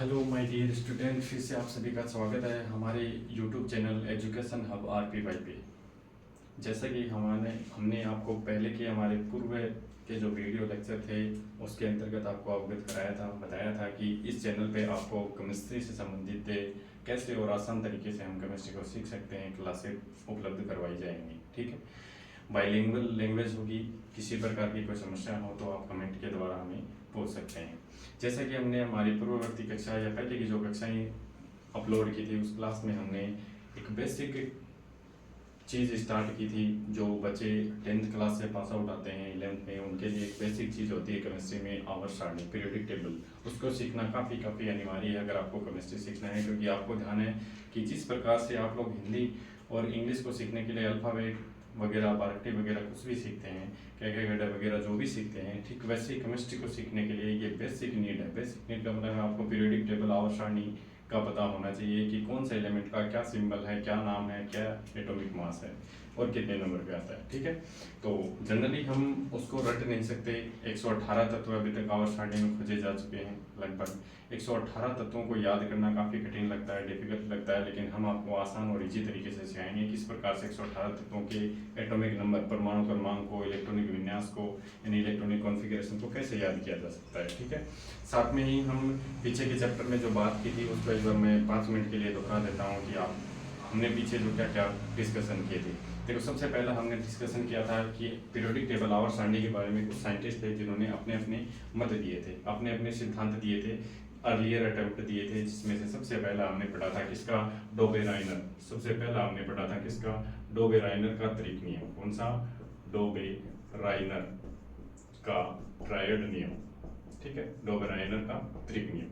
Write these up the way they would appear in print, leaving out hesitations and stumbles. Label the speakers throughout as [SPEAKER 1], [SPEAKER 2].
[SPEAKER 1] Hello my dear student, फिर से आप सभी का स्वागत है हमारे यूट्यूब चैनल एजुकेशन हब आरपीवाई पे। जैसा कि हमने आपको पहले के हमारे पूर्व के जो वीडियो लेक्चर थे उसके अंतर्गत आपको अवगत कराया था, बताया था कि इस चैनल पे आपको केमिस्ट्री से संबंधित कैसे और आसान तरीके से हम केमिस्ट्री को सीख सकते हैं क्लासेस उपलब्ध करवाई जाएंगी। ठीक है, बाइलिंगुअल लैंग्वेज होगी। किसी प्रकार की कोई समस्या हो तो आप कमेंट के द्वारा हमें पूछ सकते हैं। जैसा कि हमने हमारी पूर्ववर्ती कक्षा या पहले की जो कक्षाएं अपलोड की थी उस क्लास में हमने एक बेसिक चीज़ स्टार्ट की थी। जो बच्चे 10th क्लास से पास आउट आते हैं 11th में, उनके लिए एक बेसिक चीज़ होती है केमिस्ट्री में आवर सारणी, पीरियोडिक टेबल। उसको सीखना काफ़ी अनिवार्य है अगर आपको केमिस्ट्री सीखना है, क्योंकि आपको ध्यान है कि जिस प्रकार से आप लोग हिंदी और इंग्लिश को सीखने के लिए अल्फ़ाबेट वगैरह, बारकटी वगैरह कुछ भी सीखते हैं, क्या गड्ढा वगैरह जो भी सीखते हैं, ठीक वैसे ही केमिस्ट्री को सीखने के लिए ये बेसिक नीड है। बेसिक नीड का मतलब है आपको पीरियोडिक टेबल, आवर सारणी का पता होना चाहिए कि कौन सा एलिमेंट का क्या सिंबल है, क्या नाम है, क्या एटॉमिक मास है और कितने नंबर पे आता है। ठीक है, तो जनरली हम उसको रट नहीं सकते। 118 तत्व अभी तक आवर सारणी में खोजे जा चुके हैं। लगभग 118 तत्वों को याद करना काफ़ी कठिन लगता है, डिफिकल्ट लगता है, लेकिन हम आपको आसान और इजी तरीके से सिखाएंगे किस प्रकार से 118 तत्वों के एटॉमिक नंबर, परमाणु क्रमांक को, इलेक्ट्रॉनिक विन्यास को यानी इलेक्ट्रॉनिक कॉन्फ़िगरेशन को कैसे याद किया जा सकता है। ठीक है, साथ में ही हम पीछे के चैप्टर में जो बात की थी उसको एक बार मैं 5 मिनट के लिए दोहरा देता हूँ कि आप हमने पीछे जो क्या क्या डिस्कशन किए थे। देखो, सबसे पहला हमने डिस्कशन किया था कि पीरियोडिक टेबल आवर सारणी के बारे में कुछ साइंटिस्ट थे जिन्होंने अपने अपने मत दिए थे, अपने अपने सिद्धांत दिए थे, अर्लियर अटेम्प्ट दिए थे, जिसमें से सबसे पहला हमने पढ़ा था किसका, डोबेराइनर। सबसे पहला हमने पढ़ा था किसका, डोबेराइनर का त्रिक नियम। कौन सा, डोबेराइनर का ट्रायड नियम। ठीक है, डोबेराइनर का त्रिक नियम।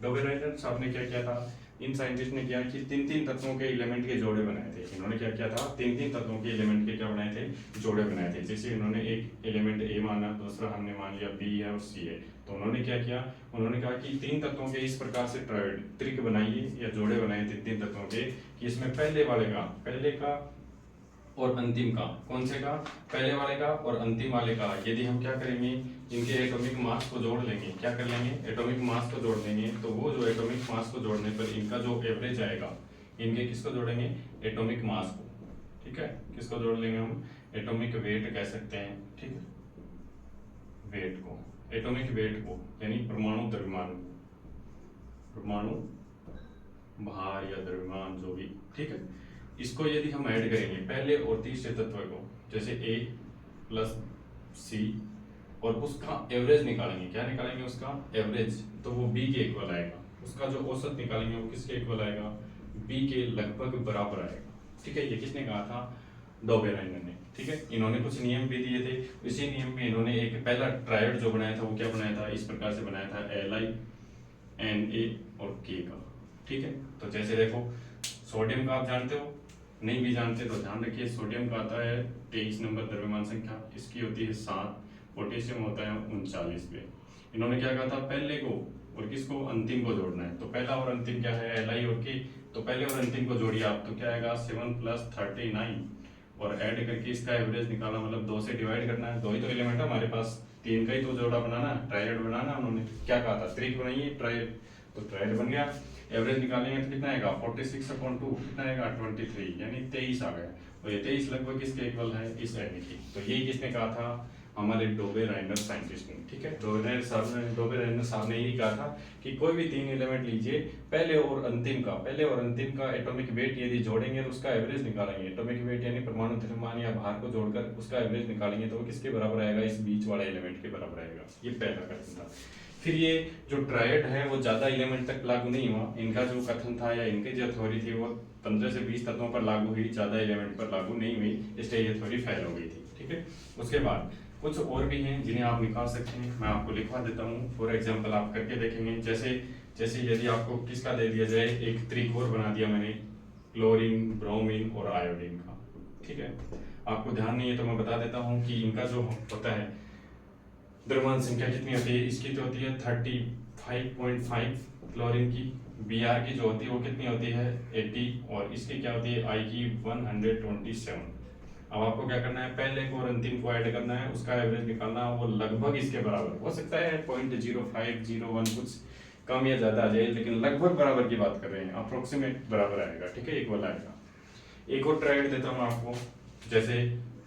[SPEAKER 1] डोबेराइनर साहब ने क्या किया था, इन साइंटिस्ट ने किया कि 3-3 तत्वों के एलिमेंट के जोड़े बनाए थे। इन्होंने क्या किया था, 3-3 तत्वों के एलिमेंट के क्या बनाए थे, जोड़े बनाए थे। जैसे इन्होंने एक एलिमेंट ए माना, दूसरा हमने मान लिया बी है और सी है, तो उन्होंने क्या किया, उन्होंने कहा कि 3 तत्वों के इस प्रकार से त्रिक बनाइए या जोड़े बनाए 3-3 तत्वों के, कि इसमें पहले का और अंतिम का, कौन से का, पहले वाले का और अंतिम वाले का, यदि हम क्या करेंगे, इनके एटॉमिक मास को जोड़ लेंगे। क्या कर लेंगे, एटॉमिक मास को जोड़ लेंगे, तो वो जो एटॉमिक मास को जोड़ने पर इनका जो एवरेज आएगा, इनके किसको जोड़ेंगे, एटॉमिक मास को। ठीक है, किसको जोड़ लेंगे हम, एटॉमिक वेट कह सकते हैं। ठीक है, वेट को, एटॉमिक वेट को यानी परमाणु द्रव्यमान, परमाणु भार या द्रव्यमान जो भी। ठीक है, इसको यदि हम ऐड करेंगे पहले और तीसरे तत्व को, जैसे A प्लस C, और उसका एवरेज निकालेंगे। क्या निकालेंगे, उसका एवरेज, तो वो B के इक्वल आएगा। उसका जो औसत निकालेंगे वो किसके इक्वल आएगा, B के लगभग बराबर आएगा। ठीक है, ये किसने कहा था, डोबेराइनर ने। ठीक है, इन्होंने कुछ नियम भी दिए थे। इसी नियम में इन्होंने एक पहला ट्रायड जो बनाया था वो क्या बनाया था, इस प्रकार से बनाया था, Li Na और K का। ठीक है, तो जैसे देखो, सोडियम का आप जानते हो, नहीं भी जानते तो ध्यान रखिए, सोडियम का आता है 23 नंबर द्रव्यमान संख्या, इसकी होती है 7, पोटेशियम होता है 39 पे। इन्होंने क्या कहा था, पहले को और किसको, अंतिम को जोड़ना है। तो पहला और अंतिम क्या है, Li और K, तो पहले और अंतिम को जोड़िए आप, तो क्या आएगा 7 + 39, और ऐड करके इसका एवरेज निकाला, मतलब 2 से डिवाइड करना है। 2 ही तो एलिमेंट है हमारे पास, 3 का ही तो जोड़ा बनाना, ट्रायड बनाना। उन्होंने क्या कहा था, त्रिक बनाइए, ट्रायड, तो ट्रायड बन गया। एवरेज निकालेंगे तो कितना आएगा, 46/2, कितना आएगा 23, यानी 23 आ गया। और ये 23 लगभग किसके इक्वल है, इस एन की। तो यही किसने कहा था, हमारे डोबेराइनर साइंटिस्ट ने। ठीक है, डोबेराइनर साहब ने यही कहा था कि कोई भी 3 एलिमेंट लीजिए, पहले और अंतिम का एटॉमिक वेट यदि जोड़ेंगे तो उसका एवरेज निकालेंगे। एटॉमिक वेट यानी परमाणु द्रव्यमान या भार को जोड़कर उसका एवरेज निकालेंगे तो वो किसके बराबर आएगा, इस बीच वाले एलिमेंट के बराबर आएगा। ये पहला कथन था। फिर ये जो ट्रायड है वो ज़्यादा एलिमेंट तक लागू नहीं हुआ। इनका जो कथन था या इनकी जो थ्योरी थी वो 15 से 20 तत्वों पर लागू हुई, ज़्यादा एलिमेंट पर लागू नहीं हुई, इसलिए ये थ्योरी फेल हो गई थी। ठीक है, उसके बाद कुछ और भी हैं जिन्हें आप निकाल सकते हैं, मैं आपको लिखवा देता हूँ। फॉर एग्जाम्पल आप करके देखेंगे, जैसे यदि आपको किसका दे दिया जाए, एक त्रिकोण बना दिया मैंने, क्लोरीन, ब्रोमीन और आयोडीन का। ठीक है, आपको ध्यान नहीं है तो मैं बता देता हूँ कि इनका जो होता है द्रव्यमान संख्या कितनी होती है, इसकी तो होती है 35.5 क्लोरीन की, Br की जो होती है वो कितनी होती है 80, और इसकी क्या होती है I की 127। अब आपको क्या करना है, पहले को और अंतिम को ऐड करना है, उसका एवरेज निकालना है, वो लगभग इसके बराबर हो सकता है 0.0501 कुछ कम या ज़्यादा आ जाए, लेकिन लगभग बराबर की बात कर रहे हैं, अप्रोक्सीमेट बराबर आएगा, ठीक है, इक्वल आएगा। एक और ट्राइड देता हूँ आपको, जैसे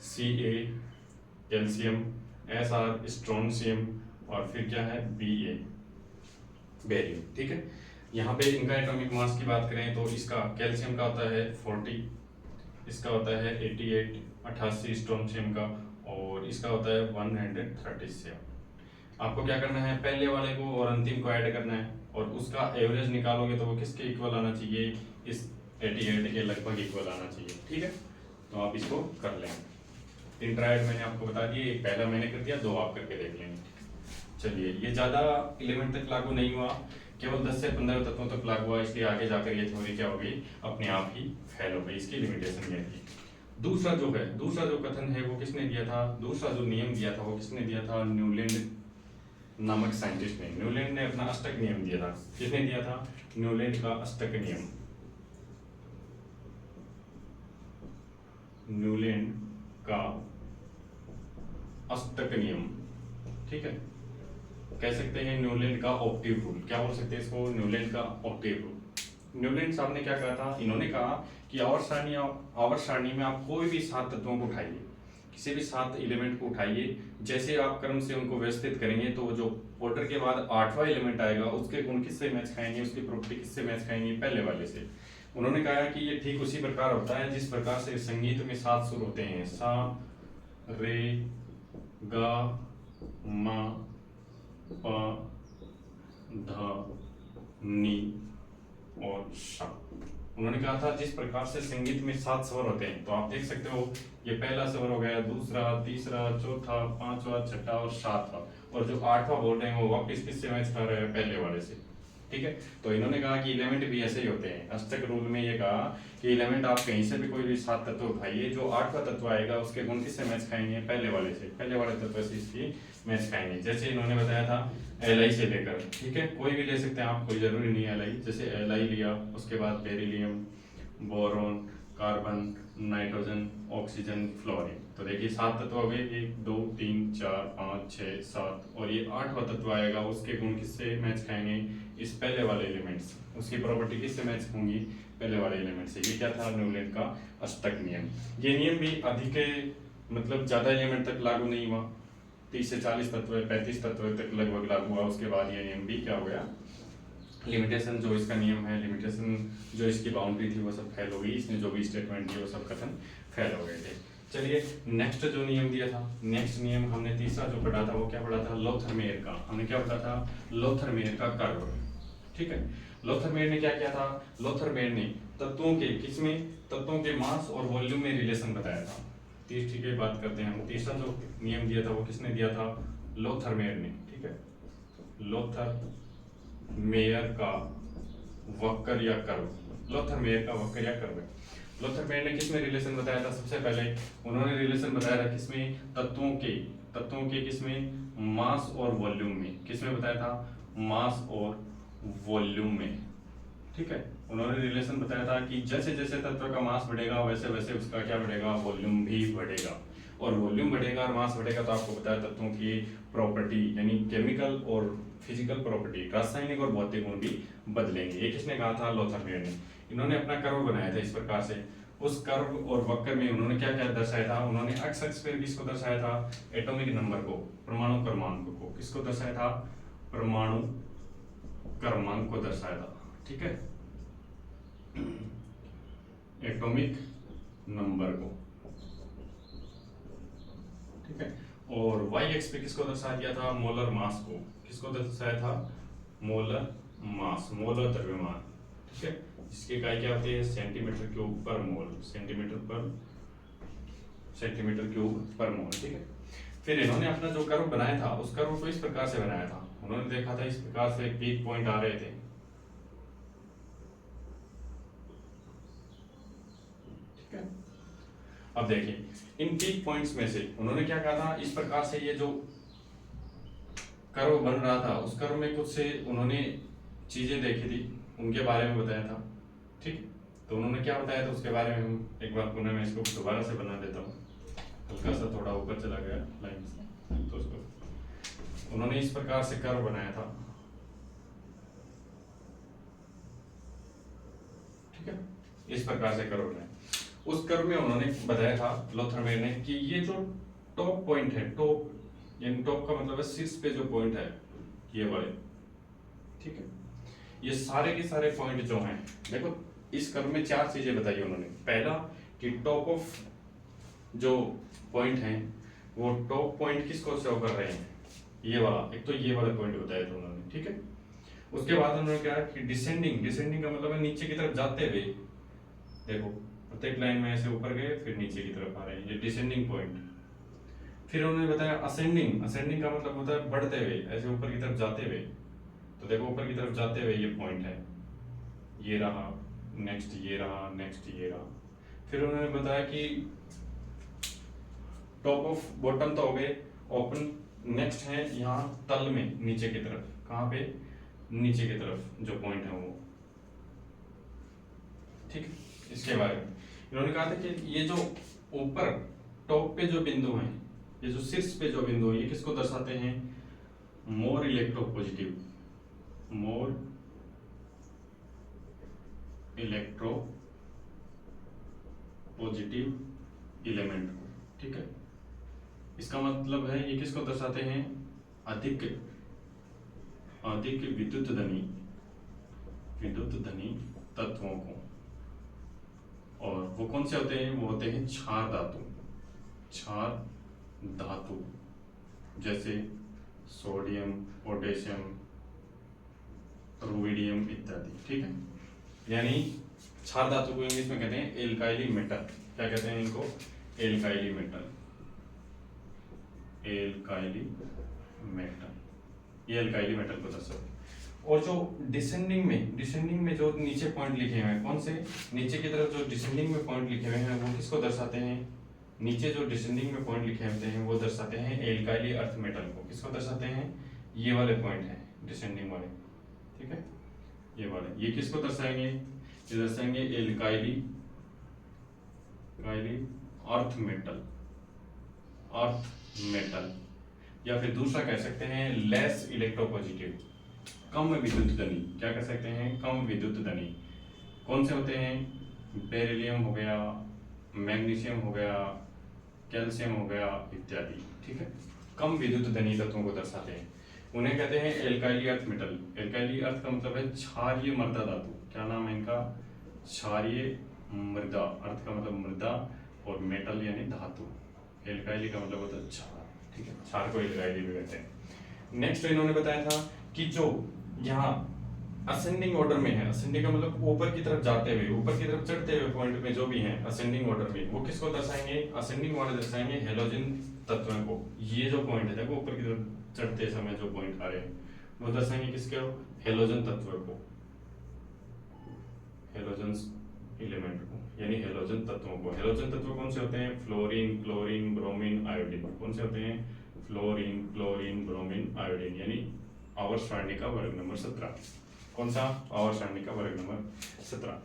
[SPEAKER 1] Ca कैल्शियम, Sr स्ट्रोनशियम, और फिर क्या है Ba बेरियम, ठीक है। यहाँ पे इनका एटॉमिक मास की बात करें तो इसका कैल्शियम का होता है 40, इसका होता है 88 88 स्ट्रोनशियम का, और इसका होता है 137। आपको क्या करना है, पहले वाले को और अंतिम को ऐड करना है, और उसका एवरेज निकालोगे तो वो किसके इक्वल आना चाहिए, इस 88 के लगभग इक्वल आना चाहिए, ठीक है। तो आप इसको कर लेंगे। 3 ट्रायड मैंने आपको बता दिए, एक पहला मैंने कर दिया, 2 आप करके देख लेंगे। चलिए, ये ज़्यादा एलिमेंट तक लागू नहीं हुआ, केवल 10 से 15 तत्वों तक लागू हुआ, इसलिए आगे जाकर ये थ्योरी क्या होगी, अपने आप ही फेल हो गई, इसकी लिमिटेशन ये थी। दूसरा जो कथन है वो किसने दिया था, दूसरा जो नियम दिया था वो किसने दिया था, न्यूलैंड नामक साइंटिस्ट ने। न्यूलैंड ने अपना अष्टक नियम दिया था। किसने दिया था, न्यूलैंड का अष्टक नियम, न्यूलैंड का अष्टक नियम, ठीक है। कह सकते हैं न्यूलैंड का ऑक्टिव रूल, क्या बोल सकते हैं इसको, न्यूलैंड का ऑक्टिव रूल। न्यूलैंड साहब ने क्या कहा था, इन्होंने कहा कि आवर्त सारणी में आप कोई भी 7 तत्वों को उठाइए, किसी भी 7 एलिमेंट को उठाइए, जैसे आप क्रम से उनको व्यवस्थित करेंगे तो जो ऑर्डर के बाद 8वां एलिमेंट आएगा उसके गुण किससे मैच खाएंगे, उसकी प्रॉपर्टी किससे मैच खाएंगे, पहले वाले से। उन्होंने कहा कि ये ठीक उसी प्रकार होता है जिस प्रकार से संगीत में 7 सुर होते हैं, सा रे गा मा पा धा नी और सा। उन्होंने कहा था जिस प्रकार से संगीत में 7 स्वर होते हैं, तो आप देख सकते हो ये पहला स्वर हो गया, दूसरा, तीसरा, चौथा, 5वां, 6वां और 7वां, और जो 8वां बोल रहे हैं वो वापस किससे मैच कर रहे हैं, पहले वाले से, ठीक है। तो इन्होंने कहा कि एलिमेंट भी ऐसे ही होते हैं। अष्टक रूल में ये कहा कि एलिमेंट आप कहीं से भी कोई भी 7 तत्व उठाइए, जो 8वां तत्व आएगा उसके गुण किससे मैच खाएंगे, पहले वाले से, पहले वाले तत्व से इसकी मैच खाएंगे। जैसे इन्होंने बताया था Li से लेकर, ठीक है, कोई भी ले सकते हैं आप, कोई जरूरी नहीं है Li, जैसे Li लिया, उसके बाद beryllium, boron, carbon, nitrogen, oxygen, fluorine. तो देखिए 7 तत्व हो गए, 1 2 3 4 5 6 7, और ये 8वां तत्व आएगा, उसके गुण किससे मैच खाएंगे, इस पहले वाले एलिमेंट्स, उसकी प्रॉपर्टी किससे मैच होंगी, पहले वाले एलिमेंट से। ये क्या था, न्यूलैंड का अष्टक नियम। ये नियम भी अधिक मतलब ज्यादा एलिमेंट तक लागू नहीं हुआ, 30 से 40 तत्व 35 तत्व तक लगभग लागू हुआ, उसके बाद ये नियम भी क्या हो गया, लिमिटेशन जो इसका नियम है, लिमिटेशन जो इसकी बाउंड्री थी वो सब फेल हो गई, इसने जो भी स्टेटमेंट दिए वो सब कथन फेल हो गए थे। चलिए, नेक्स्ट जो नियम दिया था, नेक्स्ट नियम हमने तीसरा जो पढ़ा था वो क्या पढ़ा था, लोथरमेयर का। हमने क्या पढ़ा था, लोथरमेयर का कर्व, ठीक है। लोथरमेयर ने क्या किया था, लोथरमेयर ने तत्वों के किसमें, तत्वों के मास और वॉल्यूम में रिलेशन बताया था। तीसरी की बात करते हैं हम, तीसरा जो नियम दिया था वो किसने दिया था, लोथरमेयर ने, ठीक है। लोथरमेयर का वक्र या कर्व, लोथरमेयर का वक्र या कर्व है। लोथरमेयर ने किसमें रिलेशन बताया था, सबसे पहले उन्होंने रिलेशन बताया था किसमें, तत्वों के किसमें, मास और वॉल्यूम में। किसमें बताया था, मास और वॉल्यूम में, ठीक है। उन्होंने रिलेशन बताया था कि जैसे जैसे तत्व का मास बढ़ेगा वैसे वैसे उसका क्या बढ़ेगा, वॉल्यूम भी बढ़ेगा, और वॉल्यूम बढ़ेगा और मास बढ़ेगा तो आपको बताया तत्वों की प्रॉपर्टी यानी केमिकल और फिजिकल प्रॉपर्टी, रासायनिक और भौतिक गुण भी बदलेंगे। ये किसने कहा था, लोथरमेयर ने। इन्होंने अपना कर्व बनाया था इस प्रकार से, उस कर्व और वक्र में उन्होंने क्या क्या दर्शाया था, उन्होंने एक्स एक्स पर किसको दर्शाया था, एटॉमिक नंबर को, परमाणु क्रमांक को, किसको दर्शाया था, परमाणु क्रमांक को दर्शाया था, ठीक है, एटॉमिक नंबर को, ठीक है। और वाई एक्स पे किसको दर्शा दिया था, मोलर मास को, किसको दर्शाया था, मोलर मास, मोलर द्रव्यमान, ठीक है, जिसकी इकाई क्या होती है, सेंटीमीटर क्यूब पर मोल, सेंटीमीटर क्यूब पर मोल, ठीक है। फिर इन्होंने अपना जो कर्व बनाया था उस कर्व को इस प्रकार से बनाया था, उन्होंने देखा था इस प्रकार से पीक पॉइंट आ रहे थे, ठीक है। अब देखिए इन पीक पॉइंट्स में से उन्होंने क्या कहा था, इस प्रकार से ये जो कर्व बन रहा था उस कर्व में कुछ से उन्होंने चीजें देखी थी, उनके बारे में बताया था, ठीक। तो उन्होंने क्या बताया था उसके बारे में हम एक बार पुनः मैं इसको दोबारा से बना देता हूँ, हल्का सा थोड़ा ऊपर चला गया लाइन से, तो उसको उन्होंने इस प्रकार से कर्व बनाया था, ठीक है, इस प्रकार से कर्व है। उस कर्व में उन्होंने बताया था लोथरमेयर ने कि ये जो टॉप पॉइंट है, टॉप यानी टॉप का मतलब है शीर्ष पे जो पॉइंट है ये वाले, ठीक है, ये सारे के सारे पॉइंट जो हैं, देखो इस कर्व में 4 चीजें बताई उन्होंने। पहला कि टॉप ऑफ जो पॉइंट है वो टॉप पॉइंट किसको शो कर रहे हैं, ये वाला, एक तो ये वाला पॉइंट बताया था उन्होंने, ठीक है। उसके बाद उन्होंने क्या कि डिसेंडिंग का मतलब है नीचे की तरफ जाते हुए, देखो प्रत्येक लाइन में ऐसे ऊपर गए फिर नीचे की तरफ आ रहे हैं, ये डिसेंडिंग पॉइंट। फिर उन्होंने बताया असेंडिंग का मतलब होता है बढ़ते हुए, ऐसे ऊपर की तरफ जाते हुए। तो देखो ऊपर की तरफ जाते हुए ये पॉइंट है, ये रहा, नेक्स्ट ये रहा, नेक्स्ट ये रहा। फिर उन्होंने बताया कि टॉप ऑफ बॉटम तो हो गए ओपन, नेक्स्ट है यहाँ तल में नीचे की तरफ, कहाँ पे, नीचे की तरफ जो पॉइंट है वो, ठीक है। इसके बारे में इन्होंने कहा था कि ये जो ऊपर टॉप पे जो बिंदु हैं, ये जो शीर्ष पे जो बिंदु है, ये किसको दर्शाते हैं, मोर इलेक्ट्रोपॉजिटिव, मोर इलेक्ट्रो पॉजिटिव एलिमेंट को, ठीक है। इसका मतलब है ये किसको दर्शाते हैं, अधिक विद्युत धनी तत्वों को। और वो कौन से होते हैं, वो होते हैं क्षार धातु, जैसे सोडियम, पोटेशियम, रुबिडियम इत्यादि, ठीक है। यानी क्षार धातु को इंग्लिश में कहते हैं एल्काइली मेटल। क्या कहते हैं इनको, एल्काइली मेटल, ये एल्काइली मेटल को दर्शाते हैं। और जो डिसेंडिंग में जो नीचे पॉइंट लिखे हुए हैं, कौन से, नीचे की तरफ जो डिसेंडिंग में पॉइंट लिखे हुए हैं वो किसको दर्शाते हैं, नीचे जो डिसेंडिंग में पॉइंट लिखे होते हैं वो दर्शाते हैं एल्काइली अर्थ मेटल को। किसको दर्शाते हैं, ये वाले पॉइंट हैं डिसेंडिंग वाले, ठीक है, ये वाले, ये किसको दर्शाएंगे, ये दर्शाएंगे एल्काइली अर्थ मेटल, या फिर दूसरा कह सकते हैं लेस इलेक्ट्रोपॉजिटिव, कम विद्युत धनी। क्या कह सकते हैं, कम विद्युत धनी। कौन से होते हैं, बेरिलियम हो गया, मैग्नीशियम हो गया, कैल्शियम हो गया इत्यादि, ठीक है। कम विद्युत धनी तत्वों को दर्शाते हैं, उन्हें कहते हैं एल्काइली अर्थ मेटल। एल्काइली अर्थ का मतलब है क्षारीय मृदा धातु। क्या नाम है इनका, क्षारीय मृदा, अर्थ का मतलब मृदा और मेटल यानी धातु। एल्काइली का मतलब होता है क्षार, ठीक है, क्षार को एल्काइली भी कहते हैं। नेक्स्ट इन्होंने बताया था कि जो यहाँ असेंडिंग ऑर्डर में है, असेंडिंग का मतलब ऊपर की तरफ जाते हुए, ऊपर की तरफ चढ़ते हुए पॉइंट में जो भी है असेंडिंग ऑर्डर में, वो किसको दर्शाएंगे, असेंडिंग ऑर्डर दर्शाएंगे हेलोजन तत्वों को। ये जो पॉइंट है, देखो ऊपर की तरफ चढ़ते समय जो पॉइंट आ रहे हैं वो दर्शाएंगे किसके, हेलोजन तत्व को, हेलोजन एलिमेंट को, यानी हेलोजन तत्वों को। हेलोजन तत्व कौन से होते हैं, फ्लोरीन, क्लोरीन, ब्रोमीन, आयोडीन। कौन से होते हैं, फ्लोरीन, क्लोरीन, ब्रोमीन, आयोडीन, यानी आवर्त सारणी का वर्ग नंबर 17। कौन सा, आवर्त सारणी का वर्ग नंबर 17।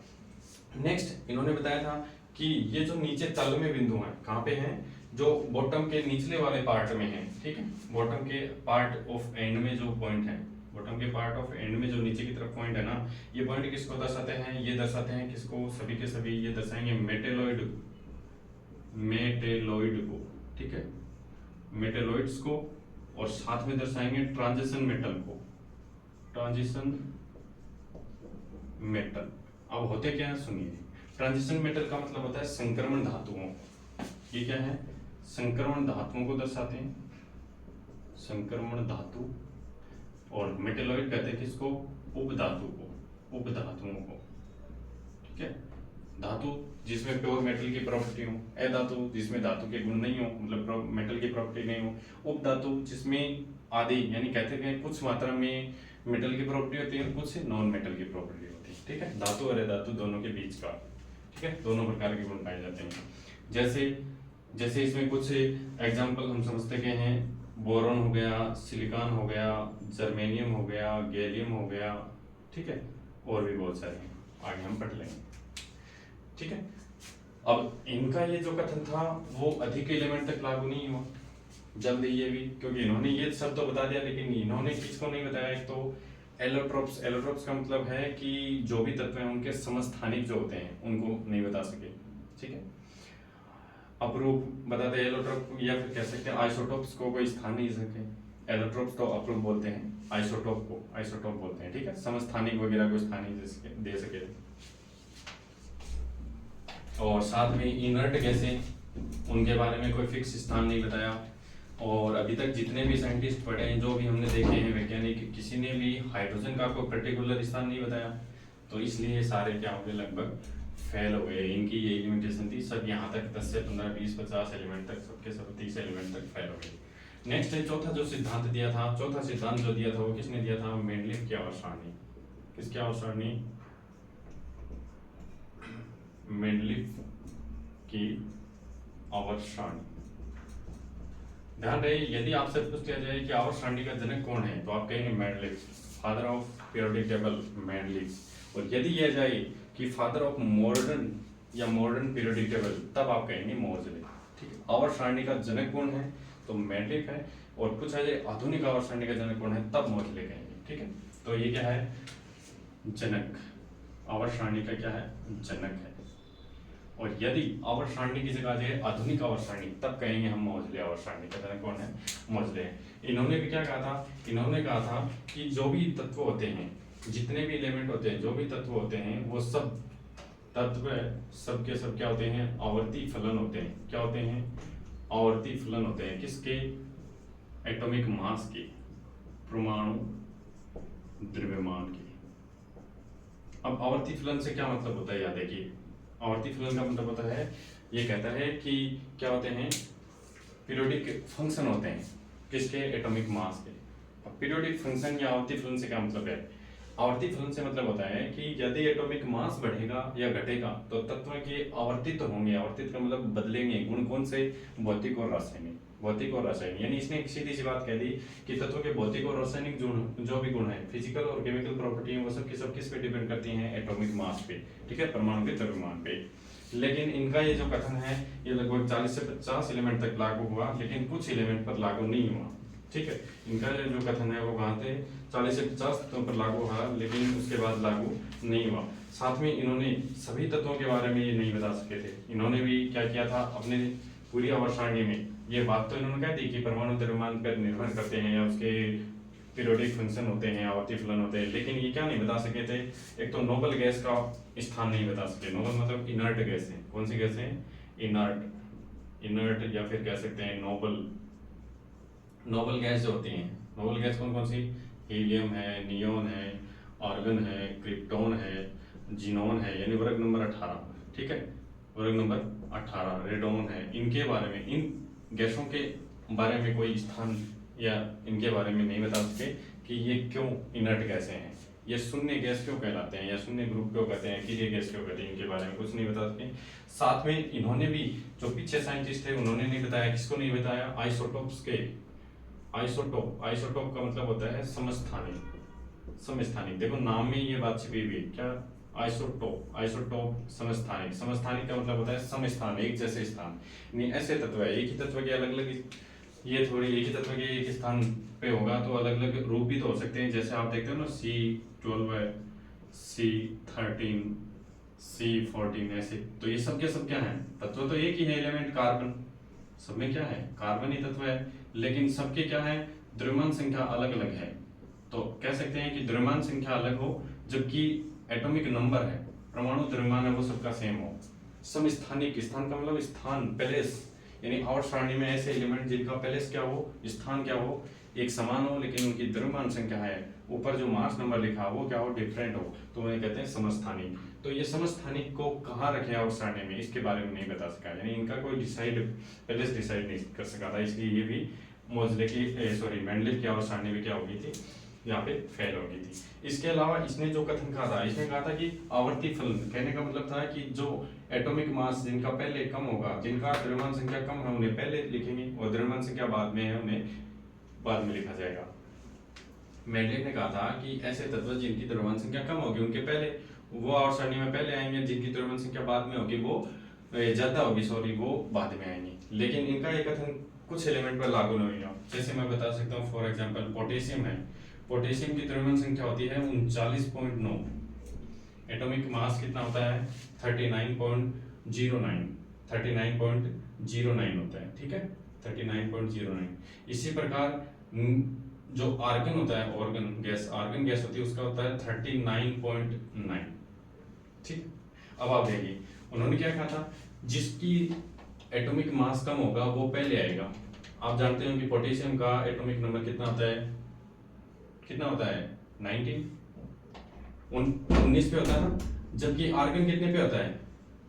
[SPEAKER 1] नेक्स्ट इन्होंने बताया था कि ये जो नीचे तल में बिंदु हैं, कहाँ पे हैं, जो बॉटम के निचले वाले पार्ट में है, ठीक है, बॉटम के पार्ट ऑफ एंड में जो पॉइंट है, बॉटम के पार्ट ऑफ एंड में जो नीचे की तरफ पॉइंट है ना, ये पॉइंट किसको दर्शाते हैं, ये दर्शाते हैं किसको, सभी के सभी ये दर्शाएंगे मेटेलोइड को, ठीक है, मेटेलोइड्स को। और साथ में दर्शाएंगे ट्रांजिशन मेटल को, ट्रांजिशन मेटल। अब होते क्या है सुनिए, ट्रांजिशन मेटल का मतलब होता है संक्रमण धातुओं। ये क्या है, संक्रमण धातुओं को दर्शाते हैं, संक्रमण धातु। और मेटेलॉइड कहते हैं किसको, उपधातु को, उपधातुओं को, ठीक है। धातु जिसमें प्योर मेटल की प्रॉपर्टी हो, अधातु जिसमें धातु के गुण नहीं हो, मतलब मेटल की प्रॉपर्टी नहीं हो, उपधातु जिसमें आदि यानी कहते हैं कुछ मात्रा में मेटल की प्रॉपर्टी होती है, कुछ नॉन मेटल की प्रॉपर्टी होती है, ठीक है। धातु और अधातु दोनों के बीच का, ठीक है, दोनों प्रकार के गुण पाए जाते हैं। जैसे इसमें कुछ एग्जाम्पल हम समझते के हैं, बोरॉन हो गया, सिलिकॉन हो गया, जर्मेनियम हो गया, गैलियम हो गया, ठीक है, और भी बहुत सारे हैं, आगे हम पढ़ लेंगे, ठीक है। अब इनका ये जो कथन था वो अधिक एलिमेंट तक लागू नहीं हुआ जल्दी, ये भी क्योंकि इन्होंने ये सब तो बता दिया, लेकिन इन्होंने किसको नहीं बताया, एक तो एलोट्रोप्स का मतलब है कि जो भी तत्व हैं उनके समस्थानिक जो होते हैं उनको नहीं बता सके, ठीक है। अपरूप बताते हैं एलोट्रोप, या फिर कह सकते हैं आइसोटोप्स को कोई स्थान नहीं सके। एलोट्रोप्स तो अपरूप बोलते हैं, आइसोटोप को आइसोटोप बोलते हैं, ठीक है। समस्थानिक वगैरह को स्थान नहीं दे सके। और साथ में इनर्ट गैसें, उनके बारे में कोई फिक्स स्थान नहीं बताया। और अभी तक जितने भी साइंटिस्ट पढ़े हैं, जो भी हमने देखे हैं वैज्ञानिक, किसी ने भी हाइड्रोजन का कोई पर्टिकुलर स्थान नहीं बताया। तो इसलिए सारे क्या हो गए, लगभग फेल हो गए। इनकी ये लिमिटेशन थी, सब यहाँ तक 10 से 15 20 50 एलिमेंट तक, सबके सब 30 एलिमेंट तक फेल हो गए। नेक्स्ट है चौथा जो सिद्धांत दिया था, चौथा सिद्धांत जो दिया था वो किसने दिया था, मेंडलीव की आवर्त सारणी। किसकी आवर्त सारणी, मेंडलीव की आवर्त सारणी। ध्यान रहे, यदि आपसे पूछ लिया जाए कि आवर्त सारणी का जनक कौन है, तो आप कहेंगे Mendeleev, father of periodic table Mendeleev. और यदि यह जाए कि फादर ऑफ मॉडर्न या मॉडर्न पीरियोडिक टेबल, तब आप कहेंगे मोज़ले, ठीक है। आवर्त सारणी का जनक कौन है, तो मेंडलीव है। और पूछा जाए आधुनिक आवर्त सारणी का जनक कौन है, तब मोज़ले कहेंगे, ठीक है। तो ये क्या है, जनक, आवर्त सारणी का क्या है, जनक है। और यदि आवर्त सारणी की जगह जाए आधुनिक आवर्त सारणी, तब कहेंगे हम मोज़ले आवर्त सारणी का जनक कौन है, मोज़ले है। इन्होंने भी क्या कहा था, इन्होंने कहा था कि जो भी तत्व होते हैं, जितने भी एलिमेंट होते हैं, जो भी तत्व होते हैं, वो सब तत्व सब के सब क्या होते हैं, आवर्ती फलन होते हैं। क्या होते हैं, आवर्ती फलन होते हैं। किसके, एटॉमिक मास के, परमाणु द्रव्यमान के। अब आवर्ती फलन से क्या मतलब होता है, याद देखिए, आवर्ती फलन का मतलब होता है, ये कहता है कि क्या होते हैं, पीरियोडिक फंक्शन होते हैं। किसके, एटॉमिक मास के। अब पीरियोडिक फंक्शन या आवर्ती फलन से क्या मतलब है, आवर्ती फलन से मतलब होता है कि यदि एटॉमिक मास बढ़ेगा या घटेगा तो तत्व के आवर्तित होंगे। आवर्तित का मतलब बदलेंगे गुण, कौन से, भौतिक और रासायनिक, भौतिक और रासायनिक। यानी इसने सीधी सी बात कह दी कि तत्व के भौतिक और रासायनिक जो भी गुण है, फिजिकल और केमिकल प्रॉपर्टी है, वो सब की सब किस पे डिपेंड करती हैं, एटॉमिक मास पे, ठीक है, परमाणु के द्रव्यमान पे। लेकिन इनका ये जो कथन है, ये लगभग 40 से 50 एलिमेंट तक लागू हुआ, लेकिन कुछ एलिमेंट पर लागू नहीं हुआ, ठीक है। इनका जो कथन है वो कहाँ थे, 40 से 50 तत्वों पर लागू हुआ, लेकिन उसके बाद लागू नहीं हुआ। साथ में इन्होंने सभी तत्वों के बारे में ये नहीं बता सके थे। इन्होंने भी क्या किया था, अपने पूरी आवर्त सारणी में ये बात तो इन्होंने कह दी कि परमाणु द्रव्यमान पर निर्भर करते हैं या उसके पीरियोडिक फंक्शन होते हैं, आवर्ती फलन होते हैं, लेकिन ये क्या नहीं बता सके थे, एक तो नोबल गैस का स्थान नहीं बता सके। नोबल मतलब इनर्ट गैस है, कौन सी गैस है, इनर्ट, इनर्ट या फिर कह सकते हैं नोबल। नोबल गैस जो होती हैं, नोबल गैस कौन कौन सी, हीलियम है, नियोन है, आर्गन है, क्रिप्टोन है, जीनोन है, यानी वर्ग नंबर 18, ठीक है, वर्ग नंबर 18, रेडोन है। इनके बारे में, इन गैसों के बारे में कोई स्थान या इनके बारे में नहीं बता सके कि ये क्यों इनर्ट गैसें हैं, ये शून्य गैस क्यों कहलाते हैं, या शून्य ग्रुप क्यों कहते हैं, कि ये गैस क्यों कहते हैं, इनके बारे में कुछ नहीं बता सके। साथ में इन्होंने भी, जो पीछे साइंटिस्ट थे उन्होंने नहीं बताया, किसको नहीं बताया, आइसोटोप्स के। आइसोटोप, आइसोटोप का मतलब होता है समस्थानिक, समस्थानिक। देखो नाम में ये बात छिपी हुई है, क्या, आइसोटोप, आइसोटोप समस्थानिक। समस्थानिक का मतलब होता है समस्थान, एक जैसे स्थान। नहीं, ऐसे तत्व है, एक ही तत्व के अलग अलग, ये थोड़ी एक ही तत्व के एक स्थान पे होगा तो अलग अलग रूप भी तो हो सकते हैं। जैसे आप देखते हो ना, C12 है, C13, C14, ऐसे। तो ये सब के सब क्या है, तत्व तो एक ही है, एलिमेंट कार्बन, सब में क्या है, कार्बन ही तत्व है, लेकिन सबके क्या है, द्रव्यमान संख्या अलग अलग है। तो कह सकते हैं कि द्रव्यमान संख्या अलग हो, जबकि एटॉमिक नंबर है, परमाणु द्रव्यमान है, वो सबका सेम हो। समस्थानिक, स्थान का मतलब स्थान, प्लेस, यानी आवर्त सारणी में ऐसे एलिमेंट जिनका प्लेस क्या हो, स्थान क्या हो, एक समान हो, लेकिन उनकी द्रव्यमान संख्या है, ऊपर जो मास नंबर लिखा हो वो क्या हो, डिफरेंट हो, तो उन्हें कहते हैं समस्थानिक। तो ये समस्थानिक को कहाँ रखे आवर्त सारणी में, इसके बारे में नहीं बता सका, यानी इनका कोई प्लेस डिसाइड नहीं कर सका था, इसलिए ये भी मोज़ले की मेंडलीव की आवर्त सारणी में क्या हो गई थी, यहाँ पे फेल हो गई थी। इसके अलावा इसने जो कथन कहा था, इसने कहा था कि आवर्ती फलन, कहने का मतलब था कि जो एटॉमिक मास जिनका पहले कम होगा, जिनका द्रव्यमान संख्या कम है, उन्हें पहले लिखेंगे, और द्रव्यमान संख्या बाद में है, उन्हें बाद में लिखा जाएगा। मेंडलीव ने कहा था कि ऐसे तत्व जिनकी द्रव्यमान संख्या कम होगी उनके पहले, वो आवर्त सारणी में पहले आएंगे, जिनकी द्रव्यमान संख्या बाद में होगी, वो ज्यादा होगी, वो बाद में आएंगे। लेकिन इनका ये कथन कुछ एलिमेंट पर लागू नहीं हुआ। जैसे मैं बता सकता हूँ, फॉर एग्जाम्पल पोटेशियम है, पोटेशियम की द्रव्यमान संख्या होती है 39.9। एटॉमिक मास कितना होता है? 39.09 39.09 होता है, ठीक है, 39.09। इसी प्रकार जो आर्गन होता है, आर्गन गैस होती है, उसका होता है 39.9, ठीक। अब आप देखिए उन्होंने क्या कहा था, जिसकी एटॉमिक मास कम होगा वो पहले आएगा। आप जानते हो कि पोटेशियम का एटॉमिक नंबर कितना होता है? कितना होता है? 19 पे होता है ना, जबकि आर्गन कितने पे होता है?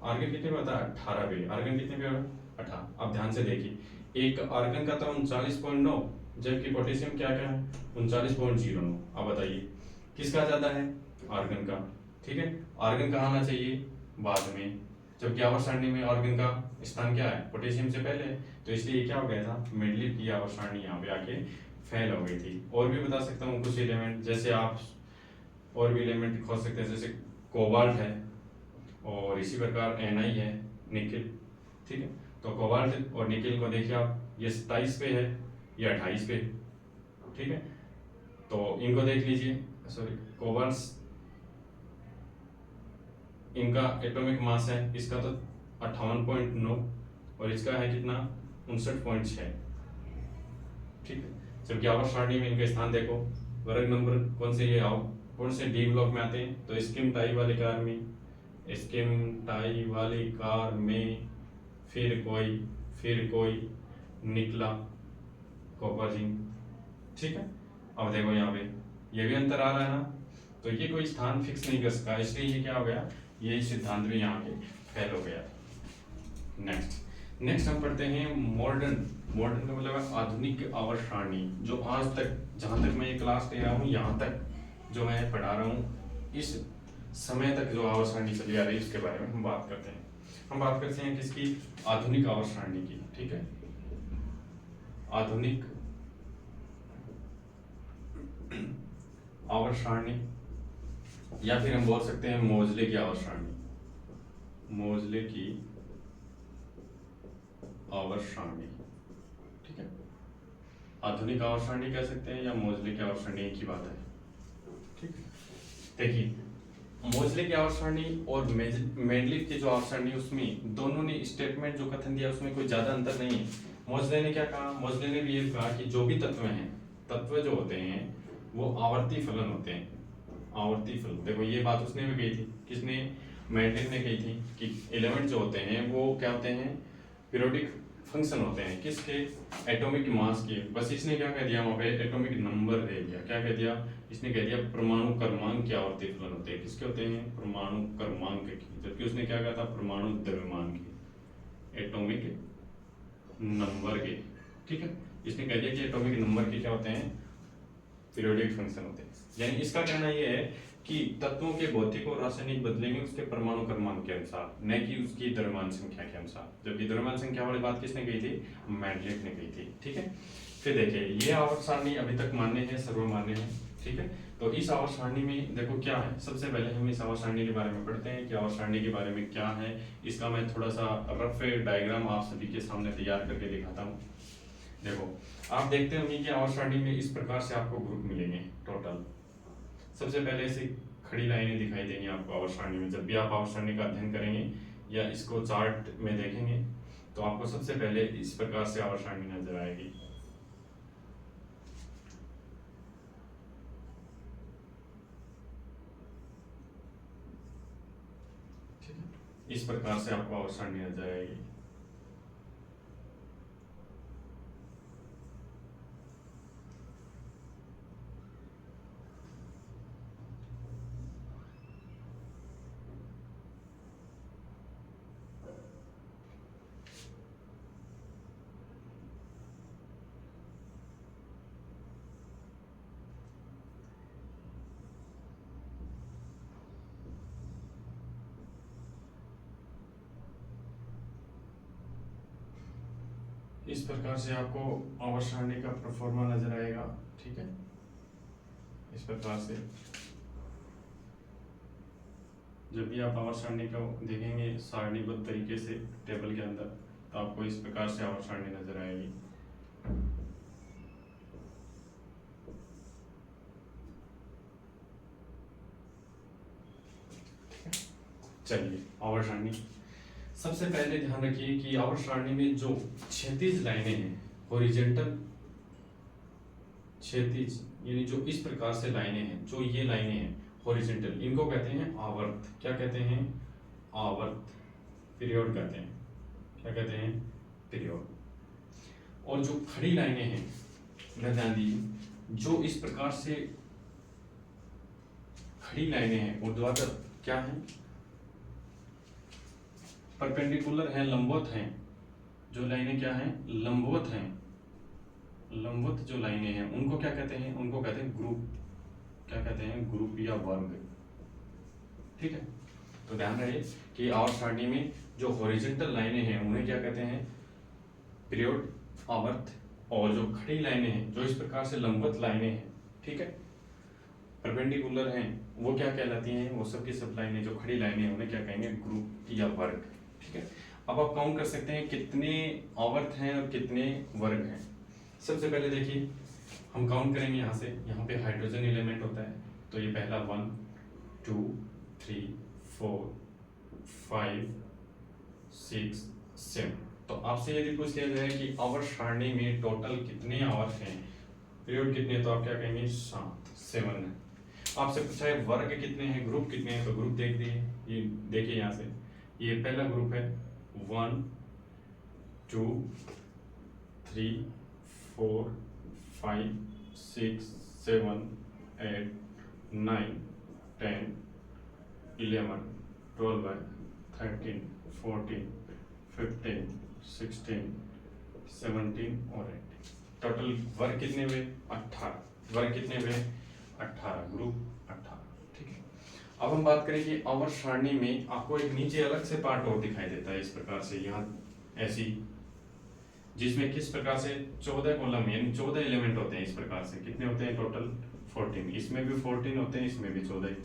[SPEAKER 1] आर्गन कितने पे होता है? 18 पे। आर्गन कितने पे होता है? 18। अब ध्यान से देखिए, एक आर्गन का था 39.9, जबकि पोटेशियम क्या क्या है? 39.09। अब बताइए किसका ज्यादा है? आर्गन का, ठीक है। आर्गन का आना चाहिए बाद में, जबकि आवर्त सारणी में आर्गन का स्थान क्या है? पोटेशियम से पहले है। तो इसलिए क्या हो गया था, मेंडलीव की आवर्त सारणी यहाँ पे आके फेल हो गई थी। और भी बता सकता हूँ कुछ एलिमेंट, जैसे आप और भी एलिमेंट खोज सकते हैं, जैसे कोबाल्ट है, और इसी प्रकार Ni है, निकिल, ठीक है। तो कोबाल्ट और निकिल को देखिए आप, ये 27 पे है, ये 28 पे, ठीक है। तो इनको देख लीजिए, सॉरी कोबाल्ट, इनका एटॉमिक मास है, इसका तो 58.9 और इसका है कितना? 59.6, ठीक है। जबकि आवर्त सारणी में इनका स्थान देखो, वर्ग नंबर कौन से ये आओ, कौन से डी ब्लॉक में आते हैं? तो स्किम टाई वाली कार में, स्किम टाई वाली कार में, फिर कोई निकला कॉपर जिंक, ठीक है। अब देखो यहाँ पे ये भी अंतर आ रहा है ना, तो ये कोई स्थान फिक्स नहीं कर सका, इसलिए ये क्या हो गया, ये सिद्धांत भी यहाँ पे फेल हो गया। नेक्स्ट हम पढ़ते हैं मॉडर्न का मतलब है आधुनिक आवर्त सारणी। जो आज तक, जहाँ तक मैं ये क्लास ले रहा हूँ, यहाँ तक जो मैं पढ़ा रहा हूँ, इस समय तक जो आवर्त सारणी चली आ रही है, उसके बारे में हम बात करते हैं। हम बात करते हैं किसकी? आधुनिक आवर्त सारणी की, ठीक है। आधुनिक आवर्त सारणी, या फिर हम बोल सकते हैं मोजले की आवर्त सारणी, मोजले की आवर्त सारणी, ठीक है। आधुनिक आवर्त सारणी कह सकते हैं या मोजले की आवर्त सारणी, एक ही बात है, ठीक है। देखिए मोजले की आवर्त सारणी और मेंडलीव की जो आवर्त सारणी, उसमें दोनों ने स्टेटमेंट जो कथन दिया उसमें कोई ज्यादा अंतर नहीं है। मोजले ने क्या कहा? मोजले ने भी ये कहा कि जो भी तत्व हैं, तत्व जो होते हैं वो आवर्ती फलन होते हैं, आवर्ती फलन। देखो ये बात उसने भी कही थी, किसने? मेंडलीव ने कही थी कि एलिमेंट जो होते हैं वो क्या होते हैं? पीरियोडिक फंक्शन होते हैं, किसके? एटॉमिक मास के। बस इसने क्या कह दिया वहां पे? एटॉमिक नंबर दे दिया। क्या कह दिया इसने? कह दिया परमाणु क्रमांक के आवर्ती फलन होते हैं। किसके होते हैं? परमाणु क्रमांक के। जबकि उसने क्या कहा था? परमाणु द्रव्यमान के, एटॉमिक नंबर के, ठीक है। इसने कह दिया कि एटॉमिक नंबर के क्या होते हैं? पीरियोडिक फंक्शन होते हैं। यानी इसका कहना यह है कि तत्वों के भौतिक और रासायनिक बदलेंगे उसके परमाणु क्रमांक के अनुसार, न कि उसकी द्रव्यमान संख्या के अनुसार। जबकि द्रव्यमान संख्या वाली बात किसने कही थी? मेंडलीव ने कही थी, ठीक है। फिर देखिए ये आवर्त सारणी अभी तक मान्य है, सर्वमान्य है, ठीक है। तो इस आवर्त सारणी में देखो क्या है, सबसे पहले हम इस आवर्त सारणी के बारे में पढ़ते हैं कि आवर्त सारणी के बारे में क्या है। इसका मैं थोड़ा सा रफ डायग्राम आप सभी के सामने तैयार करके दिखाता हूँ। देखो आप देखते होंगे कि आवर्त सारणी में इस प्रकार से आपको ग्रुप मिलेंगे टोटल। सबसे पहले ऐसी खड़ी लाइनें दिखाई देंगी आपको आवर्त सारणी में। जब भी आप आवर्त सारणी का अध्ययन करेंगे या इसको चार्ट में देखेंगे तो आपको सबसे पहले इस प्रकार से आवर्त सारणी नजर आएगी। ठीक है, इस प्रकार से आपको आवर्त सारणी नजर आएगी। इस प्रकार से आपको आवर्त सारणी का प्रोफॉर्मा नजर आएगा, ठीक है। इस प्रकार से जब भी आप आवर्त सारणी को देखेंगे सारणीबद्ध तरीके से टेबल के अंदर, तो आपको इस प्रकार से आवर्त सारणी नजर आएगी। चलिए आवर्त सारणी, सबसे पहले ध्यान रखिए कि आवर्त सारणी में जो क्षैतिज लाइनें हैं, हॉरिजॉन्टल क्षैतिज, यानी जो इस प्रकार से लाइनें हैं, जो ये लाइनें हैं हॉरिजॉन्टल, इनको कहते हैं आवर्त। क्या कहते हैं? आवर्त। पीरियड कहते हैं। क्या कहते हैं? पीरियड। और जो खड़ी लाइनें हैं, ध्यान दीजिए, जो इस प्रकार से खड़ी लाइनें हैं ऊर्ध्वाधर क्या है? परपेंडिकुलर है, लंबवत हैं। जो लाइनें क्या हैं? लंबवत हैं। लंबवत जो लाइनें हैं उनको क्या कहते हैं? उनको कहते हैं ग्रुप। क्या कहते हैं? ग्रुप या वर्ग। ठीक है, तो ध्यान रहे कि आवर्त सारणी में जो हॉरिजॉन्टल लाइनें हैं उन्हें क्या कहते हैं? पीरियड, आवर्त। और जो खड़ी लाइनें हैं, जो इस प्रकार से लंबवत लाइनें हैं, ठीक है, परपेंडिकुलर हैं, वो क्या कहलाती हैं? वो सब की सब लाइनें, जो खड़ी लाइनें हैं, उन्हें क्या कहेंगे? ग्रुप या वर्ग। ठीक है, अब आप काउंट कर सकते हैं कितने आवर्त हैं और कितने वर्ग हैं। सबसे पहले देखिए, हम काउंट करेंगे यहाँ से। यहाँ पे हाइड्रोजन एलिमेंट होता है, तो ये पहला 1 2 3 4 5 6 7। तो आपसे यदि पूछ लिया जाए कि आवर्त सारणी में टोटल कितने आवर्त हैं, पीरियड कितने, तो आप क्या कहेंगे? 7 है। आपसे पूछा है वर्ग कितने हैं, ग्रुप कितने हैं, तो ग्रुप देख दिए, ये देखिए यहाँ से, ये पहला ग्रुप है 1 2 3 4 5 6 7 8 9 10 11 12 13 14 15 16 17 और 18। टोटल वर्ग कितने हुए? 18। वर्ग कितने हुए? 18। ग्रुप 18। ठीक है, अब हम बात करें कि आवर्त सारणी में आपको एक नीचे अलग से पार्ट और दिखाई देता है इस प्रकार से, यहाँ ऐसी, जिसमें किस प्रकार से 14 कॉलम यानी 14 एलिमेंट होते हैं। इस प्रकार से कितने होते हैं? टोटल 14। इसमें भी 14 होते हैं, इसमें भी 14।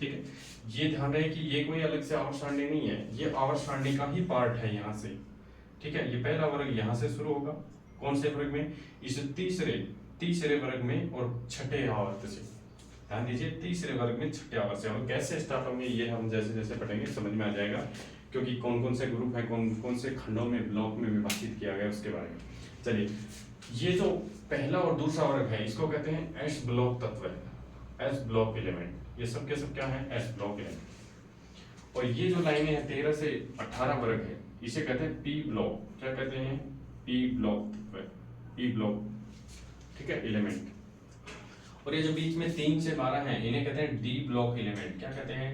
[SPEAKER 1] ठीक है, ये ध्यान रहे कि ये कोई अलग से आवर्त सारणी नहीं है, ये आवर्त सारणी का ही पार्ट है यहाँ से। ठीक है, ये पहला वर्ग यहाँ से शुरू होगा, कौन से वर्ग में? इस तीसरे वर्ग में और छठे आवर्त से। ध्यान दीजिए, तीसरे वर्ग में छठे आवर्त से। और कैसे स्टार्ट होंगे ये हम जैसे जैसे पढ़ेंगे समझ में आ जाएगा, क्योंकि कौन कौन से ग्रुप है, कौन कौन से खंडों में, ब्लॉक में विभाजित किया गया उसके बारे में। चलिए, ये जो पहला और दूसरा वर्ग है इसको कहते हैं एस ब्लॉक तत्व, एस ब्लॉक एलिमेंट। ये सब के सब क्या है? S block element. और ये जो लाइनें हैं 13 से 18 वर्ग है, इसे कहते हैं पी ब्लॉक। क्या कहते हैं? पी ब्लॉक तत्व, पी ब्लॉक। ठीक है, एलिमेंट। और ये जो बीच में 3 से 12 है इन्हें कहते हैं डी ब्लॉक एलिमेंट। क्या कहते हैं?